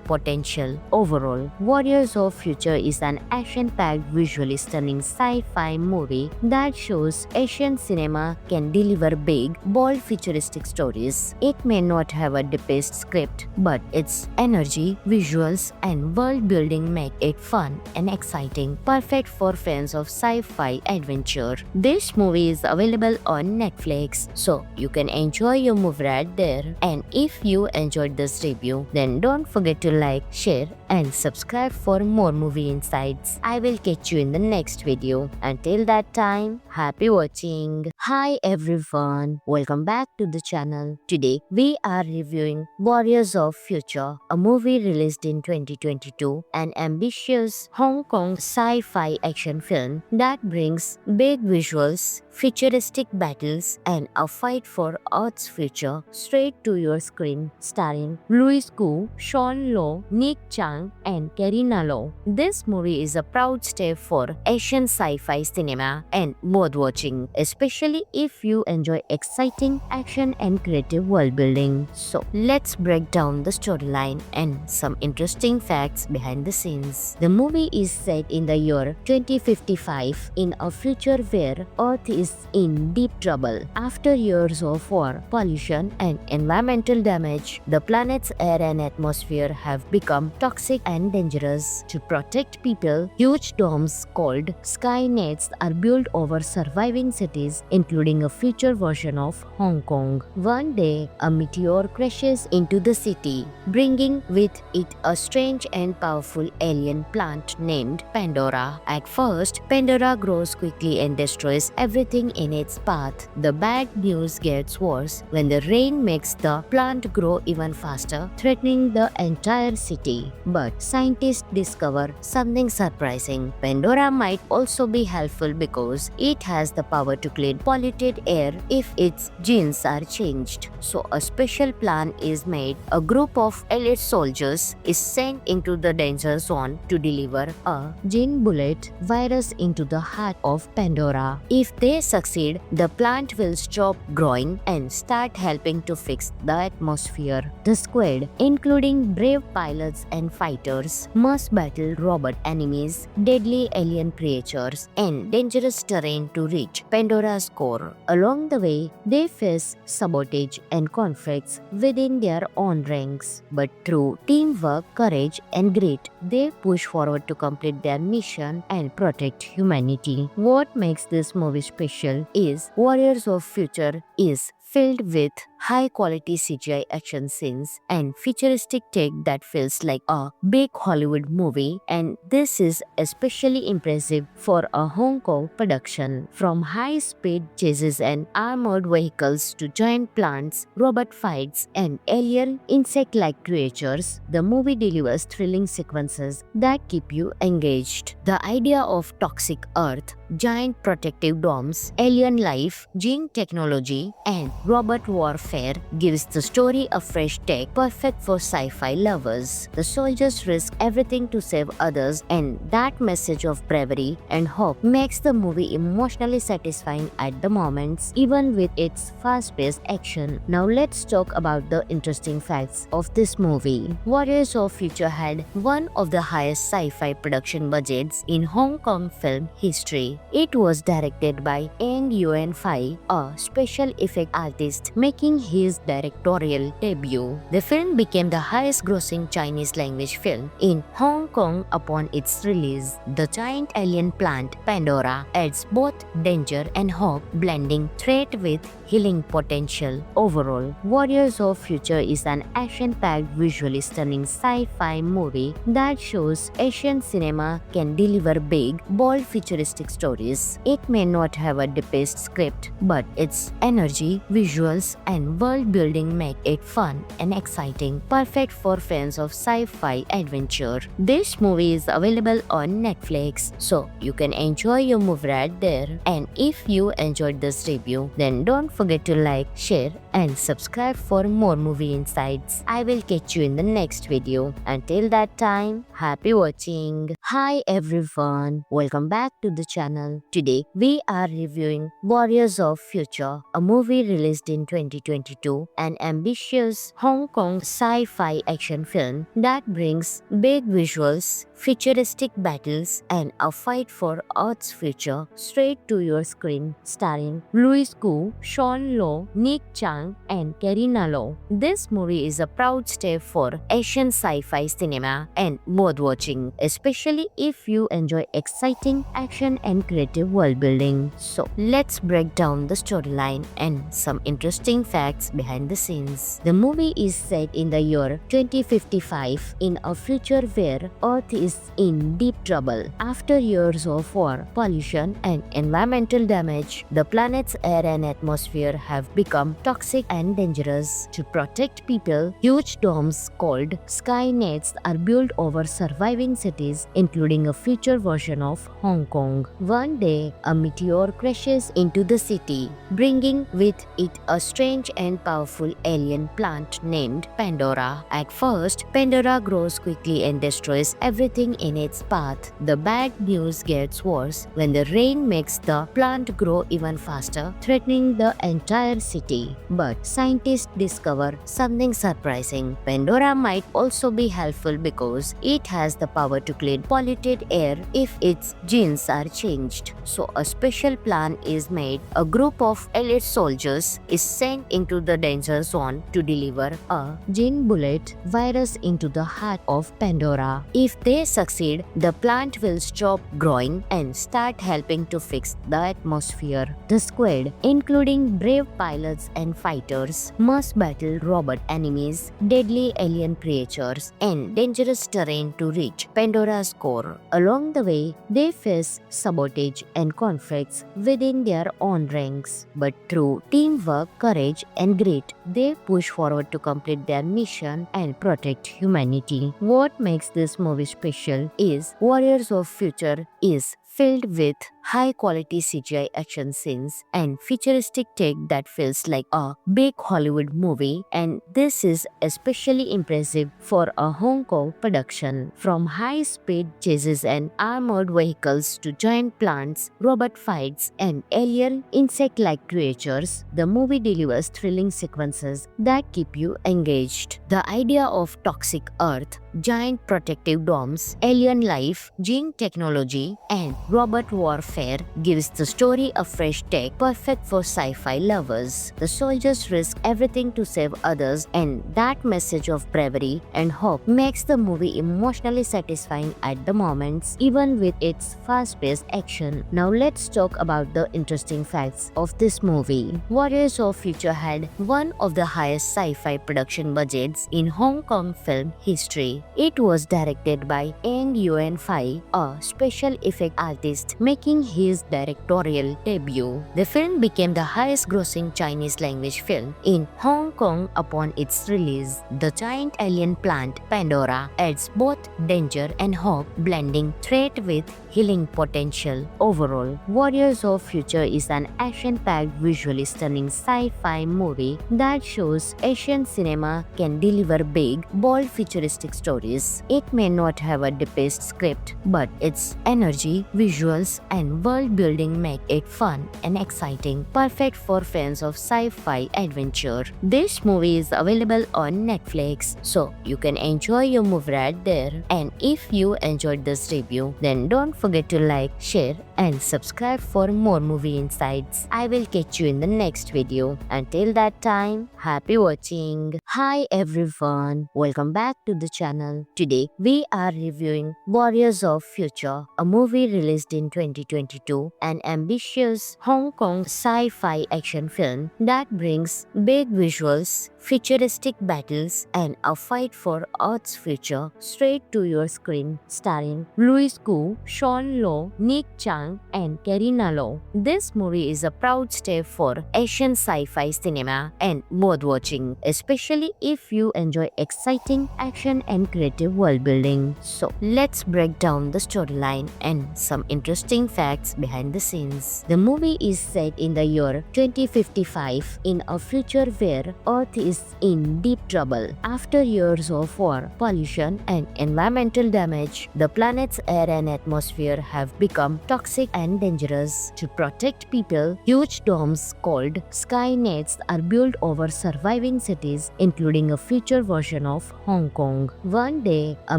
potential. Overall, Warriors of Future is an action-packed, visually stunning sci-fi movie that shows Asian cinema can deliver big, bold, futuristic stories stories. It may not have a deepest script, but its energy, visuals, and world building make it fun and exciting, perfect for fans of sci-fi adventure. This movie is available on Netflix, so you can enjoy your movie right there. And if you enjoyed this review, then don't forget to like, share, and subscribe for more movie insights. I will catch you in the next video. Until that time, happy watching. Hi everyone, welcome back to the channel. Today we are reviewing Warriors of Future, a movie released in 2022, an ambitious Hong Kong sci-fi action film that brings big visuals, futuristic battles, and a fight for Earth's future straight to your screen, starring Louis Koo, Sean Low, Nick Chang, and Karina Low. This movie is a proud step for Asian sci-fi cinema and worth watching, especially if you enjoy exciting action and creative world building. So let's break down the storyline and some interesting facts behind the scenes. The movie is set in the year 2055 in a future where Earth is in deep trouble. After years of war, pollution, and environmental damage, the planet's air and atmosphere have become toxic and dangerous. To protect people, huge domes called Skynets are built over surviving cities, including a future version of Hong Kong. One day, a meteor crashes into the city, bringing with it a strange and powerful alien plant named Pandora. At first, Pandora grows quickly and destroys everything in its path. The bad news gets worse when the rain makes the plant grow even faster, threatening the entire city. But scientists discover something surprising. Pandora might also be helpful because it has the power to clean polluted air if its genes are changed. So a special plan is made. A group of elite soldiers is sent into the danger zone to deliver a gene bullet virus into the heart of Pandora. If they succeed, the plant will stop growing and start helping to fix the atmosphere. The squad, including brave pilots and fighters, must battle robot enemies, deadly alien creatures, and dangerous terrain to reach Pandora's core. Along the way, they face sabotage and conflicts within their own ranks. But through teamwork, courage, and grit, they push forward to complete their mission and protect humanity. What makes this movie special is Warriors of Future is filled with high-quality CGI action scenes and futuristic tech that feels like a big Hollywood movie, and this is especially impressive for a Hong Kong production. From high-speed chases and armored vehicles to giant plants, robot fights, and alien insect-like creatures, the movie delivers thrilling sequences that keep you engaged. The idea of toxic Earth, giant protective domes, alien life, gene technology, and robot warfare gives the story a fresh take, perfect for sci-fi lovers. The soldiers risk everything to save others, and that message of bravery and hope makes the movie emotionally satisfying at the moments, even with its fast-paced action. Now let's talk about the interesting facts of this movie. Warriors of Future had one of the highest sci-fi production budgets in Hong Kong film history. It was directed by Eng Yuen Fai, a special effect artist, making his directorial debut. The film became the highest-grossing Chinese language film in Hong Kong upon its release. The giant alien plant Pandora adds both danger and hope, blending threat with healing potential. Overall, Warriors of Future is an action-packed, visually stunning sci-fi movie that shows Asian cinema can deliver big, bold, futuristic stories. It may not have a deepest script, but its energy, visuals, and world building make it fun and exciting, perfect for fans of sci-fi adventure. This movie is available on Netflix, so you can enjoy your movie right there. And if you enjoyed this review, then don't forget to like, share, and subscribe for more movie insights. I will catch you in the next video. Until that time, happy watching. Hi everyone, welcome back to the channel. Today we are reviewing Warriors of Future, a movie released in 2022, an ambitious Hong Kong sci-fi action film that brings big visuals, futuristic battles, and a fight for Earth's future straight to your screen, starring Louis Koo, Sean Low, Nick Chang, Chang and Kareena Lo. This movie is a proud step for Asian sci-fi cinema and worth watching, especially if you enjoy exciting action and creative world building. So let's break down the storyline and some interesting facts behind the scenes. The movie is set in the year 2055 in a future where Earth is in deep trouble. After years of war, pollution, and environmental damage, the planet's air and atmosphere have become toxic and dangerous. To protect people, huge domes called Skynets are built over surviving cities, including a future version of Hong Kong. One day, a meteor crashes into the city, bringing with it a strange and powerful alien plant named Pandora. At first, Pandora grows quickly and destroys everything in its path. The bad news gets worse when the rain makes the plant grow even faster, threatening the entire city. But scientists discover something surprising. Pandora might also be helpful because it has the power to clean polluted air if its genes are changed. So a special plan is made. A group of elite soldiers is sent into the danger zone to deliver a gene bullet virus into the heart of Pandora. If they succeed, the plant will stop growing and start helping to fix the atmosphere. The squad, including brave pilots and fighters, must battle robot enemies, deadly alien creatures, and dangerous terrain to reach Pandora's core. Along the way, they face sabotage and conflicts within their own ranks. But through teamwork, courage, and grit, they push forward to complete their mission and protect humanity. What makes this movie special is Warriors of Future is filled with high-quality CGI action scenes and futuristic tech that feels like a big Hollywood movie, and this is especially impressive for a Hong Kong production. From high-speed chases and armored vehicles to giant plants, robot fights, and alien insect-like creatures, the movie delivers thrilling sequences that keep you engaged. The idea of toxic Earth, giant protective domes, alien life, gene technology, and robot warfare gives the story a fresh take, perfect for sci-fi lovers. The soldiers risk everything to save others, and that message of bravery and hope makes the movie emotionally satisfying at the moments, even with its fast-paced action. Now let's talk about the interesting facts of this movie. Warriors of Future had one of the highest sci-fi production budgets in Hong Kong film history. It was directed by Eng Yuen Fai, a special effect artist, making his directorial debut. The film became the highest-grossing Chinese language film in Hong Kong upon its release. The giant alien plant Pandora adds both danger and hope, blending threat with healing potential. Overall, Warriors of Future is an action-packed, visually stunning sci-fi movie that shows Asian cinema can deliver big, bold, futuristic stories. It may not have a deepest script, but its energy, visuals, and world building make it fun and exciting, perfect for fans of sci-fi adventure. This movie is available on Netflix, so you can enjoy your movie right there. And if you enjoyed this review, then don't forget to like, share, and subscribe for more movie insights. I will catch you in the next video. Until that time, happy watching. Hi everyone, welcome back to the channel. Today we are reviewing Warriors of Future, a movie released in 2022, an ambitious Hong Kong sci-fi action film that brings big visuals, futuristic battles, and a fight for Earth's future straight to your screen, starring Louis Koo, Sean Low, Nick Chang, and Kareena Lo. This movie is a proud step for Asian sci-fi cinema and worth watching, especially if you enjoy exciting action and creative world building. So let's break down the storyline and some interesting facts behind the scenes. The movie is set in the year 2055 in a future where Earth is in deep trouble. After years of war, pollution, and environmental damage, the planet's air and atmosphere have become toxic and dangerous. To protect people, huge domes called sky nets are built over surviving cities, including a future version of Hong Kong. One day, a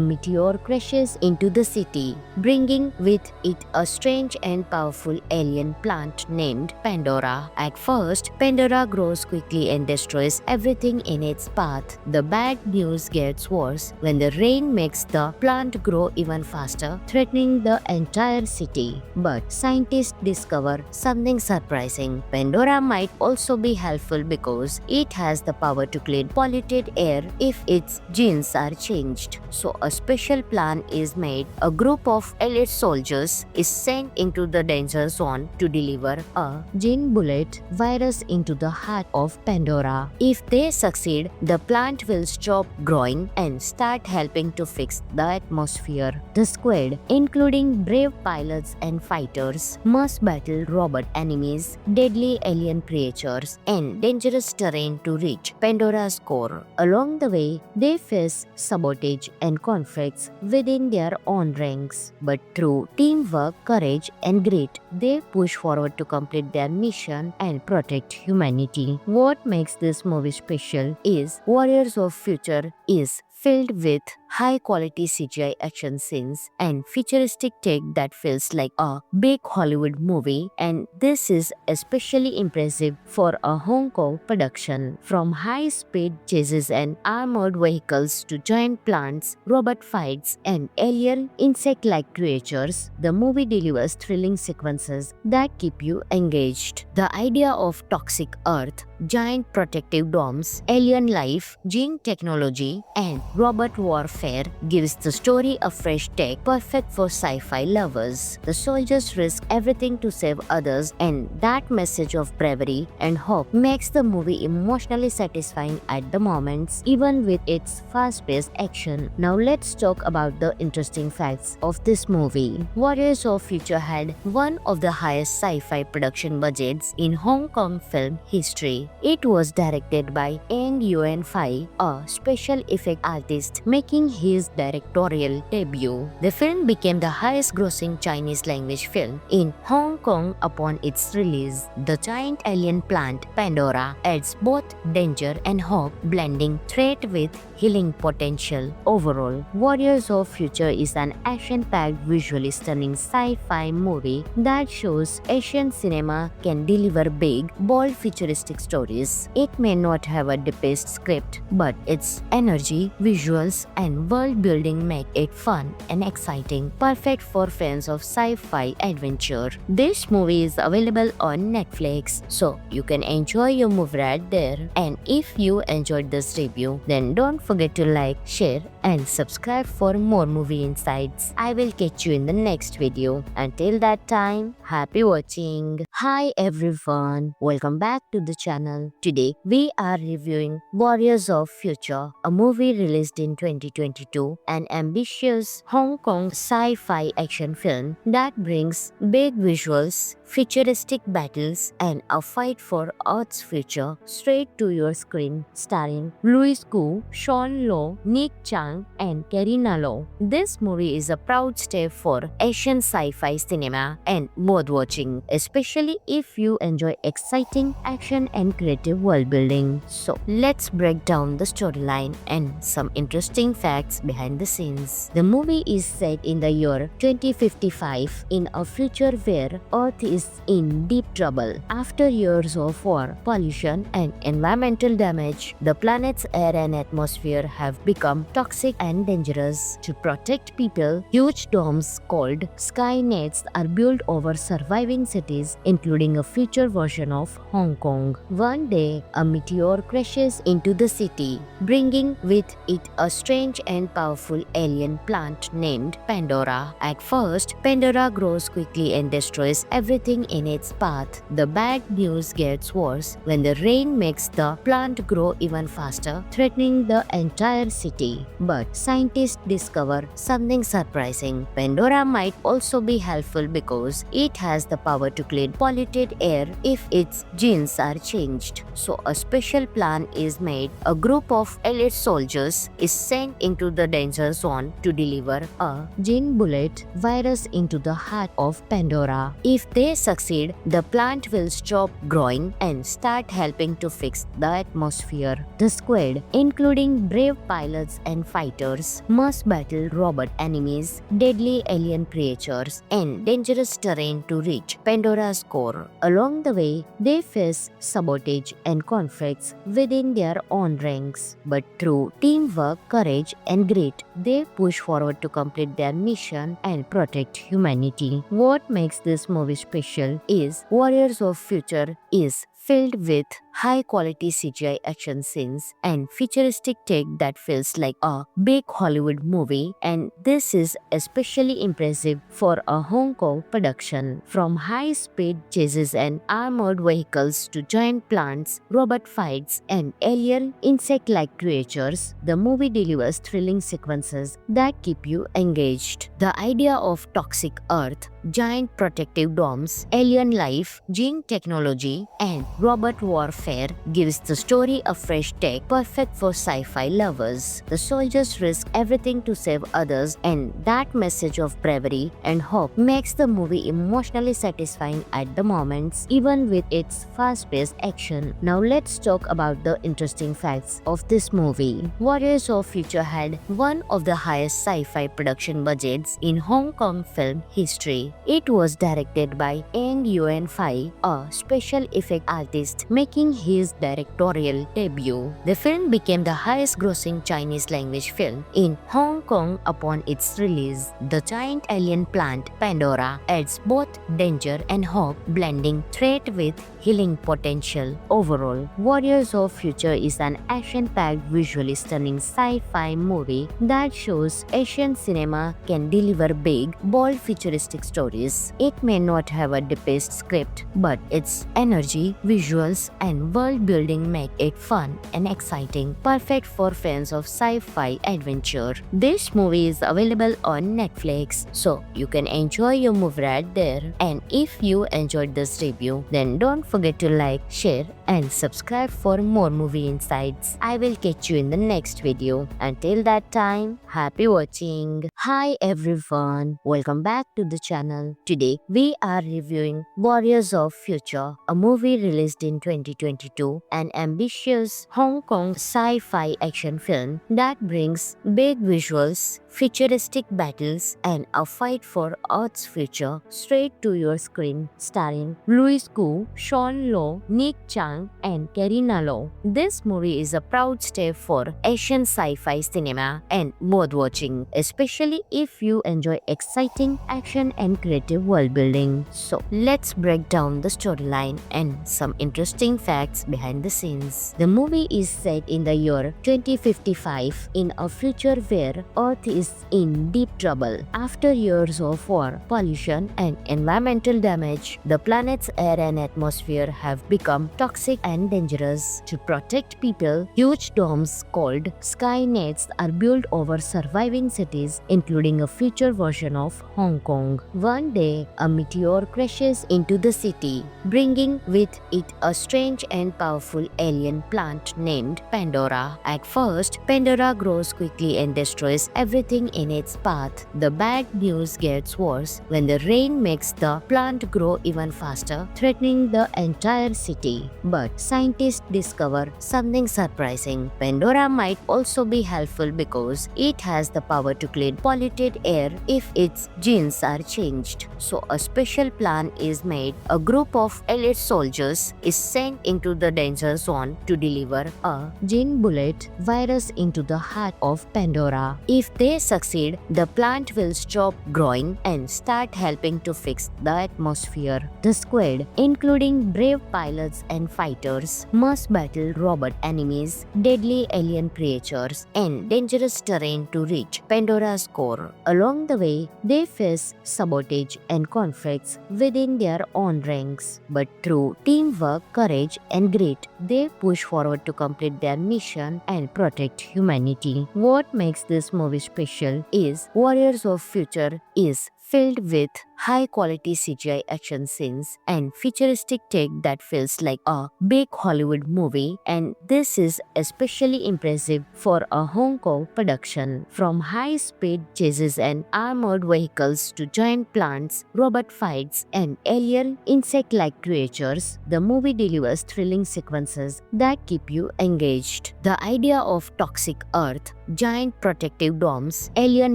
meteor crashes into the city, bringing with it a strange and powerful alien plant named Pandora. At first, Pandora grows quickly and destroys everything in its path. The bad news gets worse when the rain makes the plant grow even faster, threatening the entire city. But scientists discover something surprising. Pandora might also be helpful because it has the power to clean polluted air if its genes are changed. So a special plan is made. A group of elite soldiers is sent into the danger zone to deliver a gene bullet virus into the heart of Pandora. If they succeed, the plant will stop growing and start helping to fix the atmosphere. The squad, including brave pilots and fighters, must battle robot enemies, deadly alien creatures, and dangerous terrain to reach Pandora's core. Along the way, they face sabotage and conflicts within their own ranks. But through teamwork, courage, and grit, they push forward to complete their mission and protect humanity. What makes this movie special is Warriors of Future is filled with high-quality CGI action scenes and futuristic tech that feels like a big Hollywood movie, and this is especially impressive for a Hong Kong production. From high-speed chases and armored vehicles to giant plants, robot fights, and alien insect-like creatures, the movie delivers thrilling sequences that keep you engaged. The idea of toxic Earth, giant protective domes, alien life, gene technology, and robot warfare gives the story a fresh take, perfect for sci-fi lovers. The soldiers risk everything to save others, and that message of bravery and hope makes the movie emotionally satisfying at the moments, even with its fast-paced action. Now let's talk about the interesting facts of this movie. Warriors of Future had one of the highest sci-fi production budgets in Hong Kong film history. It was directed by Eng Yuen Fai, a special effect artist, making his directorial debut. The film became the highest-grossing Chinese language film in Hong Kong upon its release. The giant alien plant Pandora adds both danger and hope, blending threat with healing potential. Overall, Warriors of Future is an action-packed, visually stunning sci-fi movie that shows Asian cinema can deliver big, bold, futuristic stories. It may not have a deepest script, but its energy, visuals, and world building make it fun and exciting, perfect for fans of sci-fi adventure. This movie is available on Netflix, so you can enjoy your movie right there. And if you enjoyed this review, then don't forget to like, share, and subscribe for more movie insights. I will catch you in the next video. Until that time, happy watching. Hi everyone, welcome back to the channel. Today we are reviewing Warriors of Future, a movie released in 2022, an ambitious Hong Kong sci-fi action film that brings big visuals, futuristic battles, and a fight for Earth's future straight to your screen, starring Louis Koo, Sean Low, Nick Chang, and Karina Low. This movie is a proud step for Asian sci-fi cinema and worth watching, especially if you enjoy exciting action and creative world building. So let's break down the storyline and some interesting facts behind the scenes. The movie is set in the year 2055 in a future where Earth is in deep trouble. After years of war, pollution, and environmental damage, the planet's air and atmosphere have become toxic and dangerous. To protect people, huge domes called sky nets are built over surviving cities, including a future version of Hong Kong. One day, a meteor crashes into the city, bringing with it a strange and powerful alien plant named Pandora. At first, Pandora grows quickly and destroys everything everything in its path. The bad news gets worse when the rain makes the plant grow even faster, threatening the entire city. But scientists discover something surprising. Pandora might also be helpful because it has the power to clean polluted air if its genes are changed. So a special plan is made. A group of elite soldiers is sent into the danger zone to deliver a gene bullet virus into the heart of Pandora. If they succeed, the plant will stop growing and start helping to fix the atmosphere. The squad, including brave pilots and fighters, must battle robot enemies, deadly alien creatures, and dangerous terrain to reach Pandora's core. Along the way, they face sabotage and conflicts within their own ranks. But through teamwork, courage, and grit, they push forward to complete their mission and protect humanity. What makes this movie special is Warriors of Future is filled with high-quality CGI action scenes and futuristic tech that feels like a big Hollywood movie, and this is especially impressive for a Hong Kong production. From high-speed chases and armored vehicles to giant plants, robot fights, and alien insect-like creatures, the movie delivers thrilling sequences that keep you engaged. The idea of toxic Earth, giant protective domes, alien life, gene technology, and robot warfare gives the story a fresh take, perfect for sci-fi lovers. The soldiers risk everything to save others, and that message of bravery and hope makes the movie emotionally satisfying at the moments, even with its fast-paced action. Now let's talk about the interesting facts of this movie. Warriors of Future had one of the highest sci-fi production budgets in Hong Kong film history. It was directed by Eng Yuen Fai, a special effect artist, making his directorial debut. The film became the highest-grossing Chinese language film in Hong Kong upon its release. The giant alien plant Pandora adds both danger and hope, blending threat with healing potential. Overall, Warriors of Future is an action-packed, visually stunning sci-fi movie that shows Asian cinema can deliver big, bold, futuristic stories. It may not have a deepest script, but its energy, visuals, and world building make it fun and exciting, perfect for fans of sci-fi adventure. This movie is available on Netflix, so you can enjoy your movie right there. And if you enjoyed this review, then don't forget to like, share, and subscribe for more movie insights. I will catch you in the next video. Until that time, happy watching. Hi everyone, welcome back to the channel. Today we are reviewing Warriors of Future, a movie released in 2022, an ambitious Hong Kong sci-fi action film that brings big visuals, futuristic battles, and a fight for Earth's future straight to your screen, starring Louis Koo, Sean Low, Nick Chang, and Karina Low. This movie is a proud step for Asian sci-fi cinema and worth watching, especially if you enjoy exciting action and creative world building. So let's break down the storyline and some interesting facts behind the scenes. The movie is set in the year 2055 in a future where Earth is in deep trouble. After years of war, pollution, and environmental damage, the planet's air and atmosphere have become toxic and dangerous. To protect people, huge domes called Skynets are built over surviving cities, including a future version of Hong Kong. One day, a meteor crashes into the city, bringing with it a strange and powerful alien plant named Pandora. At first, Pandora grows quickly and destroys everything in its path. The bad news gets worse when the rain makes the plant grow even faster, threatening the entire city. But scientists discover something surprising. Pandora might also be helpful because it has the power to clean polluted air if its genes are changed. So a special plan is made. A group of elite soldiers is sent into the danger zone to deliver a gene bullet virus into the heart of Pandora. If they succeed, the plant will stop growing and start helping to fix the atmosphere. The squad, including brave pilots and fighters, must battle robot enemies, deadly alien creatures, and dangerous terrain to reach Pandora's core. Along the way, they face sabotage sabotage and conflicts within their own ranks. But through teamwork, courage, and grit, they push forward to complete their mission and protect humanity. What makes this movie special is Warriors of Future is filled with high-quality CGI action scenes and futuristic tech that feels like a big Hollywood movie, and this is especially impressive for a Hong Kong production. From high-speed chases and armored vehicles to giant plants, robot fights, and alien insect-like creatures, the movie delivers thrilling sequences that keep you engaged. The idea of toxic Earth, giant protective domes, alien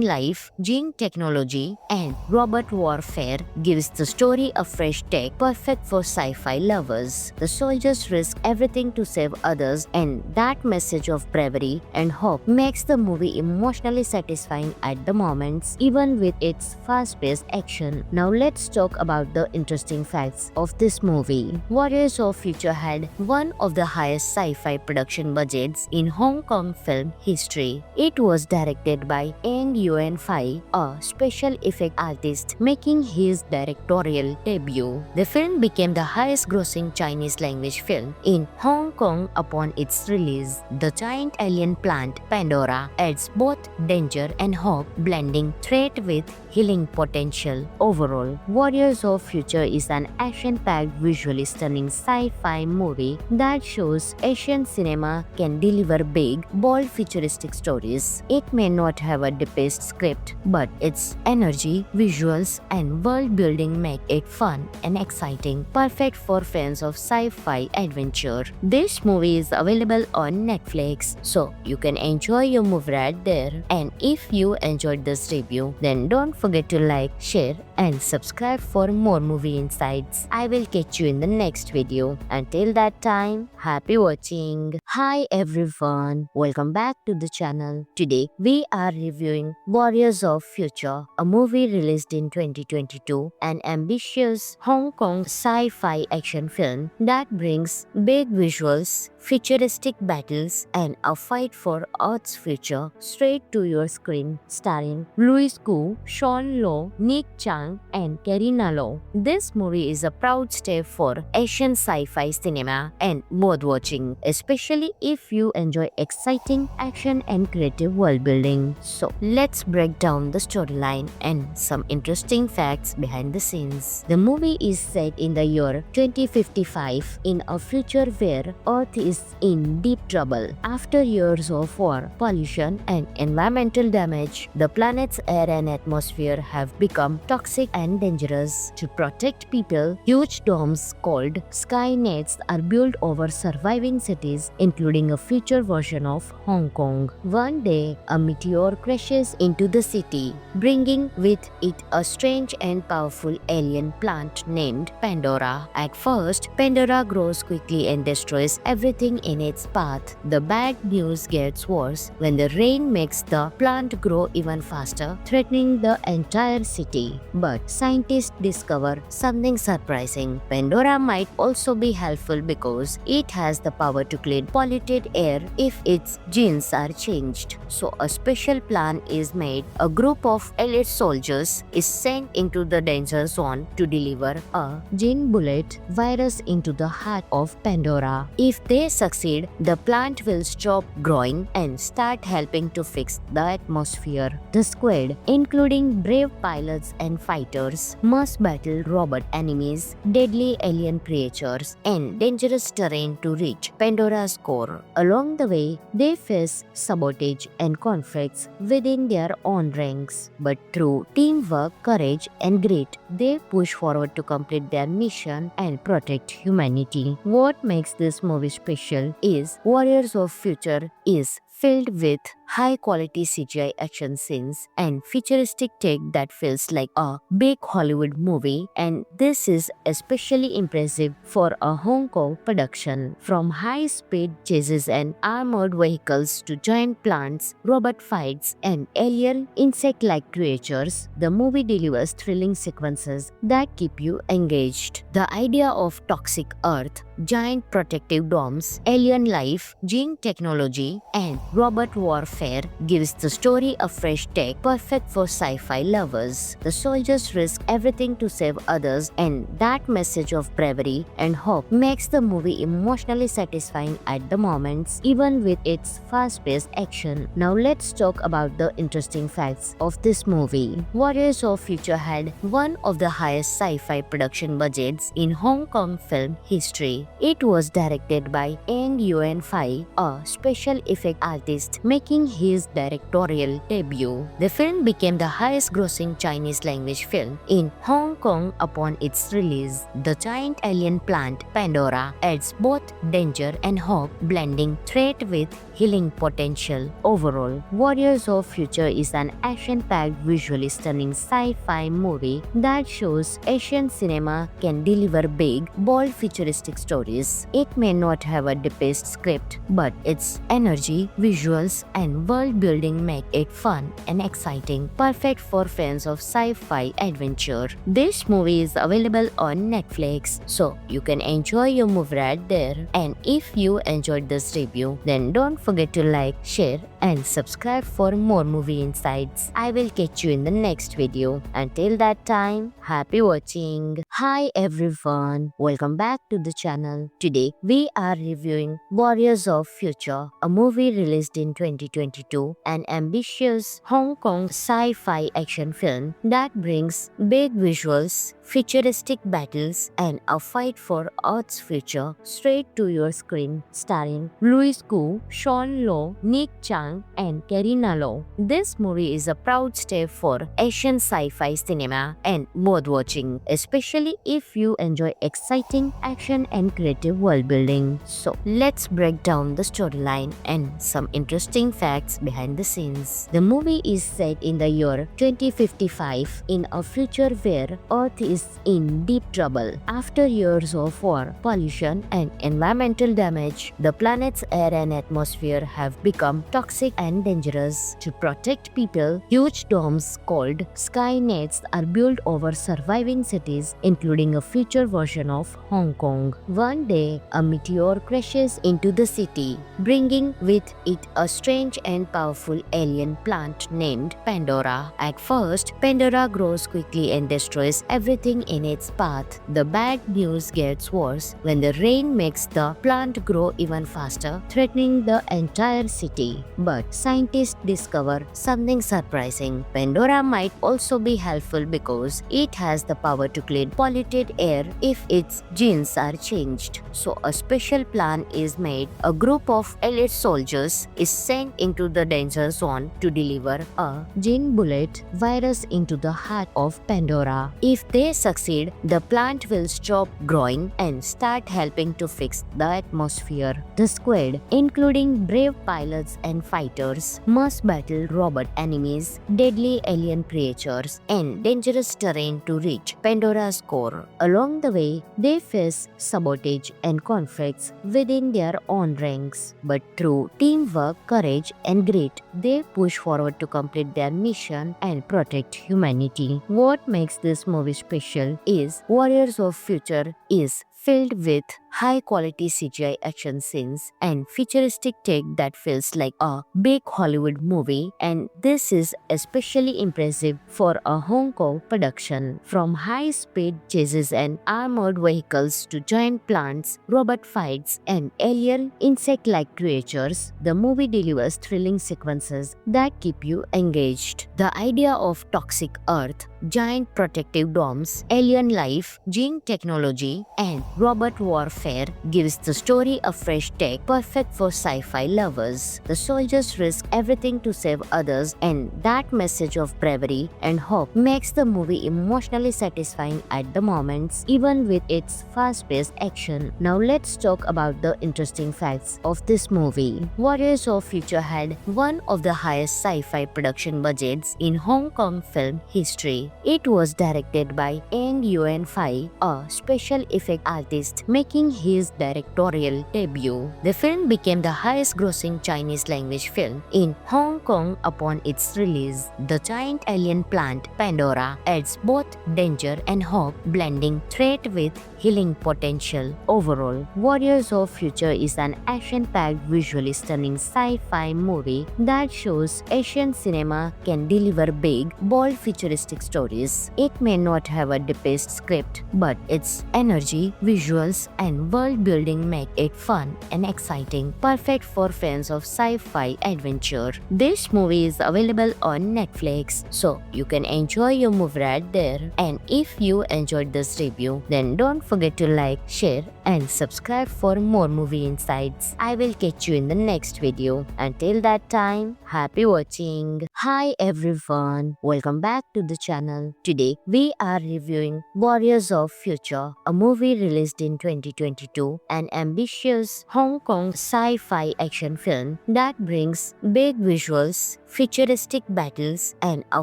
life, gene technology, and robot warfare gives the story a fresh take, perfect for sci-fi lovers. The soldiers risk everything to save others, and that message of bravery and hope makes the movie emotionally satisfying at the moments, even with its fast-paced action. Now let's talk about the interesting facts of this movie. Warriors of Future had one of the highest sci-fi production budgets in Hong Kong film history. It was directed by Eng Yuan Fai, a special effect artist, making his directorial debut. The film became the highest-grossing Chinese language film in Hong Kong upon its release. The giant alien plant Pandora adds both danger and hope, blending threat with healing potential. Overall, Warriors of Future is an action-packed, visually stunning sci-fi movie that shows Asian cinema can deliver big, bold, futuristic stories. It may not have a deepest script, but its energy, visuals, and world building make it fun and exciting, perfect for fans of sci-fi adventure. This movie is available on Netflix, so you can enjoy your movie right there. And if you enjoyed this review, then don't forget to like, share, and subscribe for more movie insights. I will catch you in the next video. Until that time, happy watching. Hi everyone, welcome back to the channel. Today we are reviewing Warriors of Future, a movie released in 2022, an ambitious Hong Kong sci-fi action film that brings big visuals, futuristic battles, and a fight for Earth's future straight to your screen, starring Louis Koo, Sean Low, Nick Chang, and Karina Low. This movie is a proud step for Asian sci-fi cinema and worth watching, especially if you enjoy exciting action and creative world building. So let's break down the storyline and some interesting facts behind the scenes. The movie is set in the year 2055 in a future where Earth is in deep trouble. After years of war, pollution, and environmental damage, the planet's air and atmosphere have become toxic and dangerous. To protect people, huge domes called Skynets are built over surviving cities, including a future version of Hong Kong. One day, a meteor crashes into the city, bringing with it a strange and powerful alien plant named Pandora. At first, Pandora grows quickly and destroys everything in its path. The bad news gets worse when the rain makes the plant grow even faster, threatening the entire city. But scientists discover something surprising. Pandora might also be helpful because it has the power to clean polluted air if its genes are changed. So a special plan is made. A group of elite soldiers is sent into the danger zone to deliver a gene bullet virus into the heart of Pandora. If they succeed, the plant will stop growing and start helping to fix the atmosphere. The squad, including brave pilots and fighters, must battle robot enemies, deadly alien creatures, and dangerous terrain to reach Pandora's core. Along the way, they face sabotage and conflicts within their own ranks. But through teamwork, courage, and grit, they push forward to complete their mission and protect humanity. What makes this movie special is Warriors of Future is filled with high-quality CGI action scenes and futuristic tech that feels like a big Hollywood movie, and this is especially impressive for a Hong Kong production. From high-speed chases and armored vehicles to giant plants, robot fights, and alien insect-like creatures, the movie delivers thrilling sequences that keep you engaged. The idea of toxic Earth, giant protective domes, alien life, gene technology, and robot warfare Warfare gives the story a fresh take, perfect for sci-fi lovers. The soldiers risk everything to save others, and that message of bravery and hope makes the movie emotionally satisfying at the moments, even with its fast-paced action. Now let's talk about the interesting facts of this movie. Warriors of Future had one of the highest sci-fi production budgets in Hong Kong film history. It was directed by Ang Yuan Fai, a special effect artist, making his directorial debut. The film became the highest-grossing Chinese language film in Hong Kong upon its release. The giant alien plant Pandora adds both danger and hope, blending threat with healing potential. Overall, Warriors of Future is an action-packed, visually stunning sci-fi movie that shows Asian cinema can deliver big, bold, futuristic stories. It may not have a deepest script, but its energy, visuals, and world building make it fun and exciting, perfect for fans of sci-fi adventure. This movie is available on Netflix, so you can enjoy your movie right there. And if you enjoyed this review, then don't forget to like, share, and subscribe for more movie insights. I will catch you in the next video. Until that time, happy watching. Hi everyone, welcome back to the channel. Today we are reviewing Warriors of Future, a movie released in 2022, an ambitious Hong Kong sci-fi action film that brings big visuals, futuristic battles, and a fight for Earth's future straight to your screen, starring Louis Koo, Sean Low, Nick Chang, and Karina Low. This movie is a proud step for Asian sci-fi cinema and worth watching, especially if you enjoy exciting action and creative world building. So let's break down the storyline and some interesting facts behind the scenes. The movie is set in the year 2055 in a future where Earth is in deep trouble. After years of war, pollution, and environmental damage, the planet's air and atmosphere have become toxic and dangerous. To protect people, huge domes called Skynets are built over surviving cities, including a future version of Hong Kong. One day, a meteor crashes into the city, bringing with it a strange and powerful alien plant named Pandora. At first, Pandora grows quickly and destroys everything in its path. The bad news gets worse when the rain makes the plant grow even faster, threatening the entire city. But scientists discover something surprising. Pandora might also be helpful because it has the power to clean polluted air if its genes are changed. So a special plan is made. A group of elite soldiers is sent into the danger zone to deliver a gene bullet virus into the heart of Pandora. If they succeed, the plant will stop growing and start helping to fix the atmosphere. The squad, including brave pilots and fighters, must battle robot enemies, deadly alien creatures, and dangerous terrain to reach Pandora's core. Along the way, they face sabotage and conflicts within their own ranks. But through teamwork, courage, and grit, they push forward to complete their mission and protect humanity. What makes this movie special is Warriors of Future is filled with high-quality CGI action scenes and futuristic tech that feels like a big Hollywood movie, and this is especially impressive for a Hong Kong production. From high-speed chases and armored vehicles to giant plants, robot fights, and alien insect-like creatures, the movie delivers thrilling sequences that keep you engaged. The idea of toxic Earth, giant protective domes, alien life, gene technology, and robot warfare gives the story a fresh take, perfect for sci-fi lovers. The soldiers risk everything to save others, and that message of bravery and hope makes the movie emotionally satisfying at the moments, even with its fast-paced action. Now let's talk about the interesting facts of this movie. Warriors of Future had one of the highest sci-fi production budgets in Hong Kong film history. It was directed by Ang Yuan Fai, a special effect artist, making making his directorial debut. The film became the highest-grossing Chinese-language film in Hong Kong upon its release. The giant alien plant Pandora adds both danger and hope, blending threat with healing potential. Overall, Warriors of Future is an action-packed, visually stunning sci-fi movie that shows Asian cinema can deliver big, bold, futuristic stories. It may not have a deepest script, but its energy, visuals, and world building make it fun and exciting, perfect for fans of sci-fi adventure. This movie is available on Netflix, so you can enjoy your movie right there. And if you enjoyed this review, then don't forget to like, share, and subscribe for more movie insights. I will catch you in the next video. Until that time, happy watching. Hi everyone, welcome back to the channel. Today we are reviewing Warriors of Future, a movie released in 2022, an ambitious Hong Kong sci-fi action film that brings big visuals, futuristic battles, and a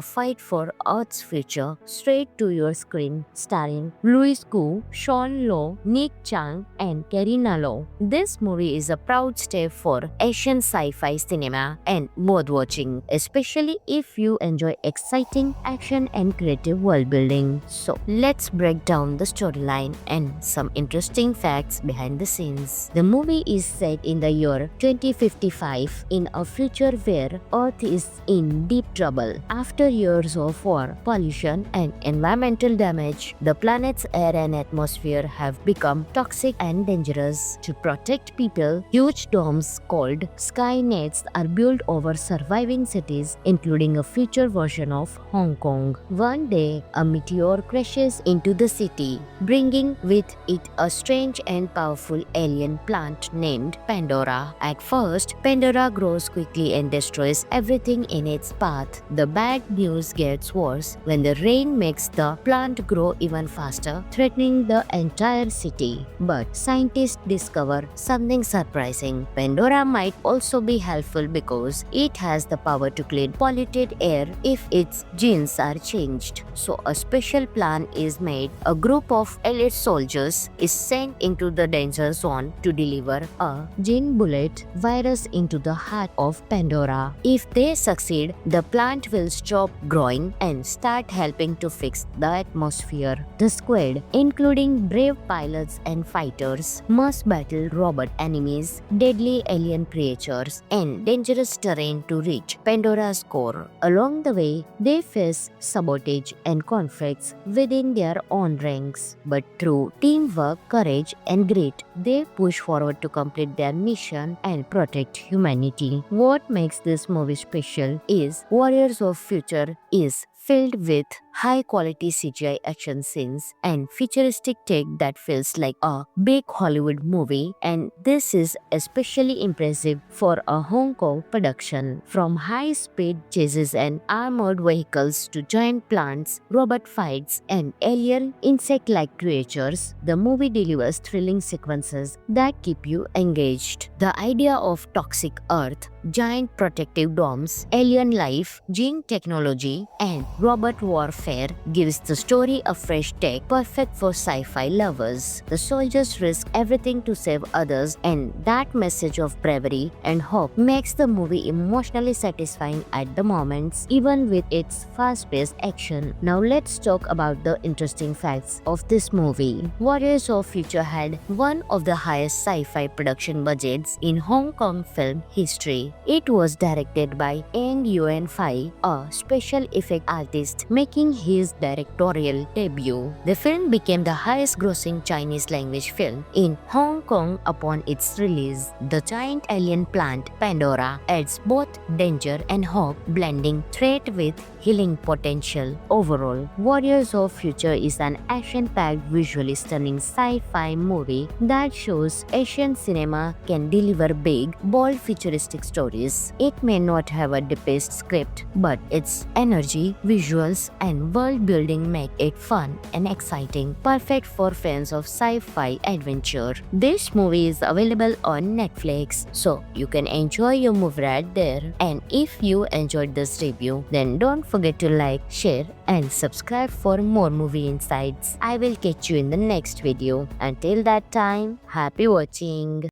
fight for Earth's future straight to your screen, starring Louis Koo, Sean Low, Nick Chang, and Karina Low. This movie is a proud step for Asian sci-fi cinema and worth watching, especially if you enjoy exciting action and creative world building. So let's break down the storyline and some interesting facts behind the scenes. The movie is set in the year 2055 in a future where Earth is in deep trouble. After years of war, pollution, and environmental damage, the planet's air and atmosphere have become toxic and dangerous. To protect people, huge domes called Skynets are built over surviving cities, including a future version of Hong Kong. One day, a meteor crashes into the city, bringing with it a strange and powerful alien plant named Pandora. At first, Pandora grows quickly and destroys everything in its path. The bad news gets worse when the rain makes the plant grow even faster, threatening the entire city. But scientists discover something surprising. Pandora might also be helpful because it has the power to clean polluted air if its genes are changed. So a special plan is made. A group of elite soldiers is sent into the danger zone to deliver a gene bullet virus into the heart of Pandora. If they succeed, the plant will stop growing and start helping to fix the atmosphere. The squad, including brave pilots and fighters, must battle robot enemies, deadly alien creatures, and dangerous terrain to reach Pandora's core. Along the way, they face sabotage and conflicts within their own ranks. But through teamwork, courage, and grit, they push forward to complete their mission and protect humanity. What makes this movie special is Warriors of Future is filled with high-quality CGI action scenes and futuristic tech that feels like a big Hollywood movie, and this is especially impressive for a Hong Kong production. From high-speed chases and armored vehicles to giant plants, robot fights, and alien insect-like creatures, the movie delivers thrilling sequences that keep you engaged. The idea of toxic Earth, giant protective domes, alien life, gene technology, and robot warfare gives the story a fresh take, perfect for sci-fi lovers. The soldiers risk everything to save others, and that message of bravery and hope makes the movie emotionally satisfying at the moments, even with its fast-paced action. Now let's talk about the interesting facts of this movie. Warriors of Future had one of the highest sci-fi production budgets in Hong Kong film history. It was directed by Eng Yuen Fai, a special effect artist, making his directorial debut. The film became the highest-grossing Chinese-language film in Hong Kong upon its release. The giant alien plant Pandora adds both danger and hope, blending threat with healing potential. Overall, Warriors of Future is an action-packed, visually stunning sci-fi movie that shows Asian cinema can deliver big, bold, futuristic stories stories. It may not have a deepest script, but its energy, visuals, and world building make it fun and exciting, perfect for fans of sci-fi adventure. This movie is available on Netflix, so you can enjoy your movie right there. And if you enjoyed this review, then don't forget to like, share, and subscribe for more movie insights. I will catch you in the next video. Until that time, happy watching.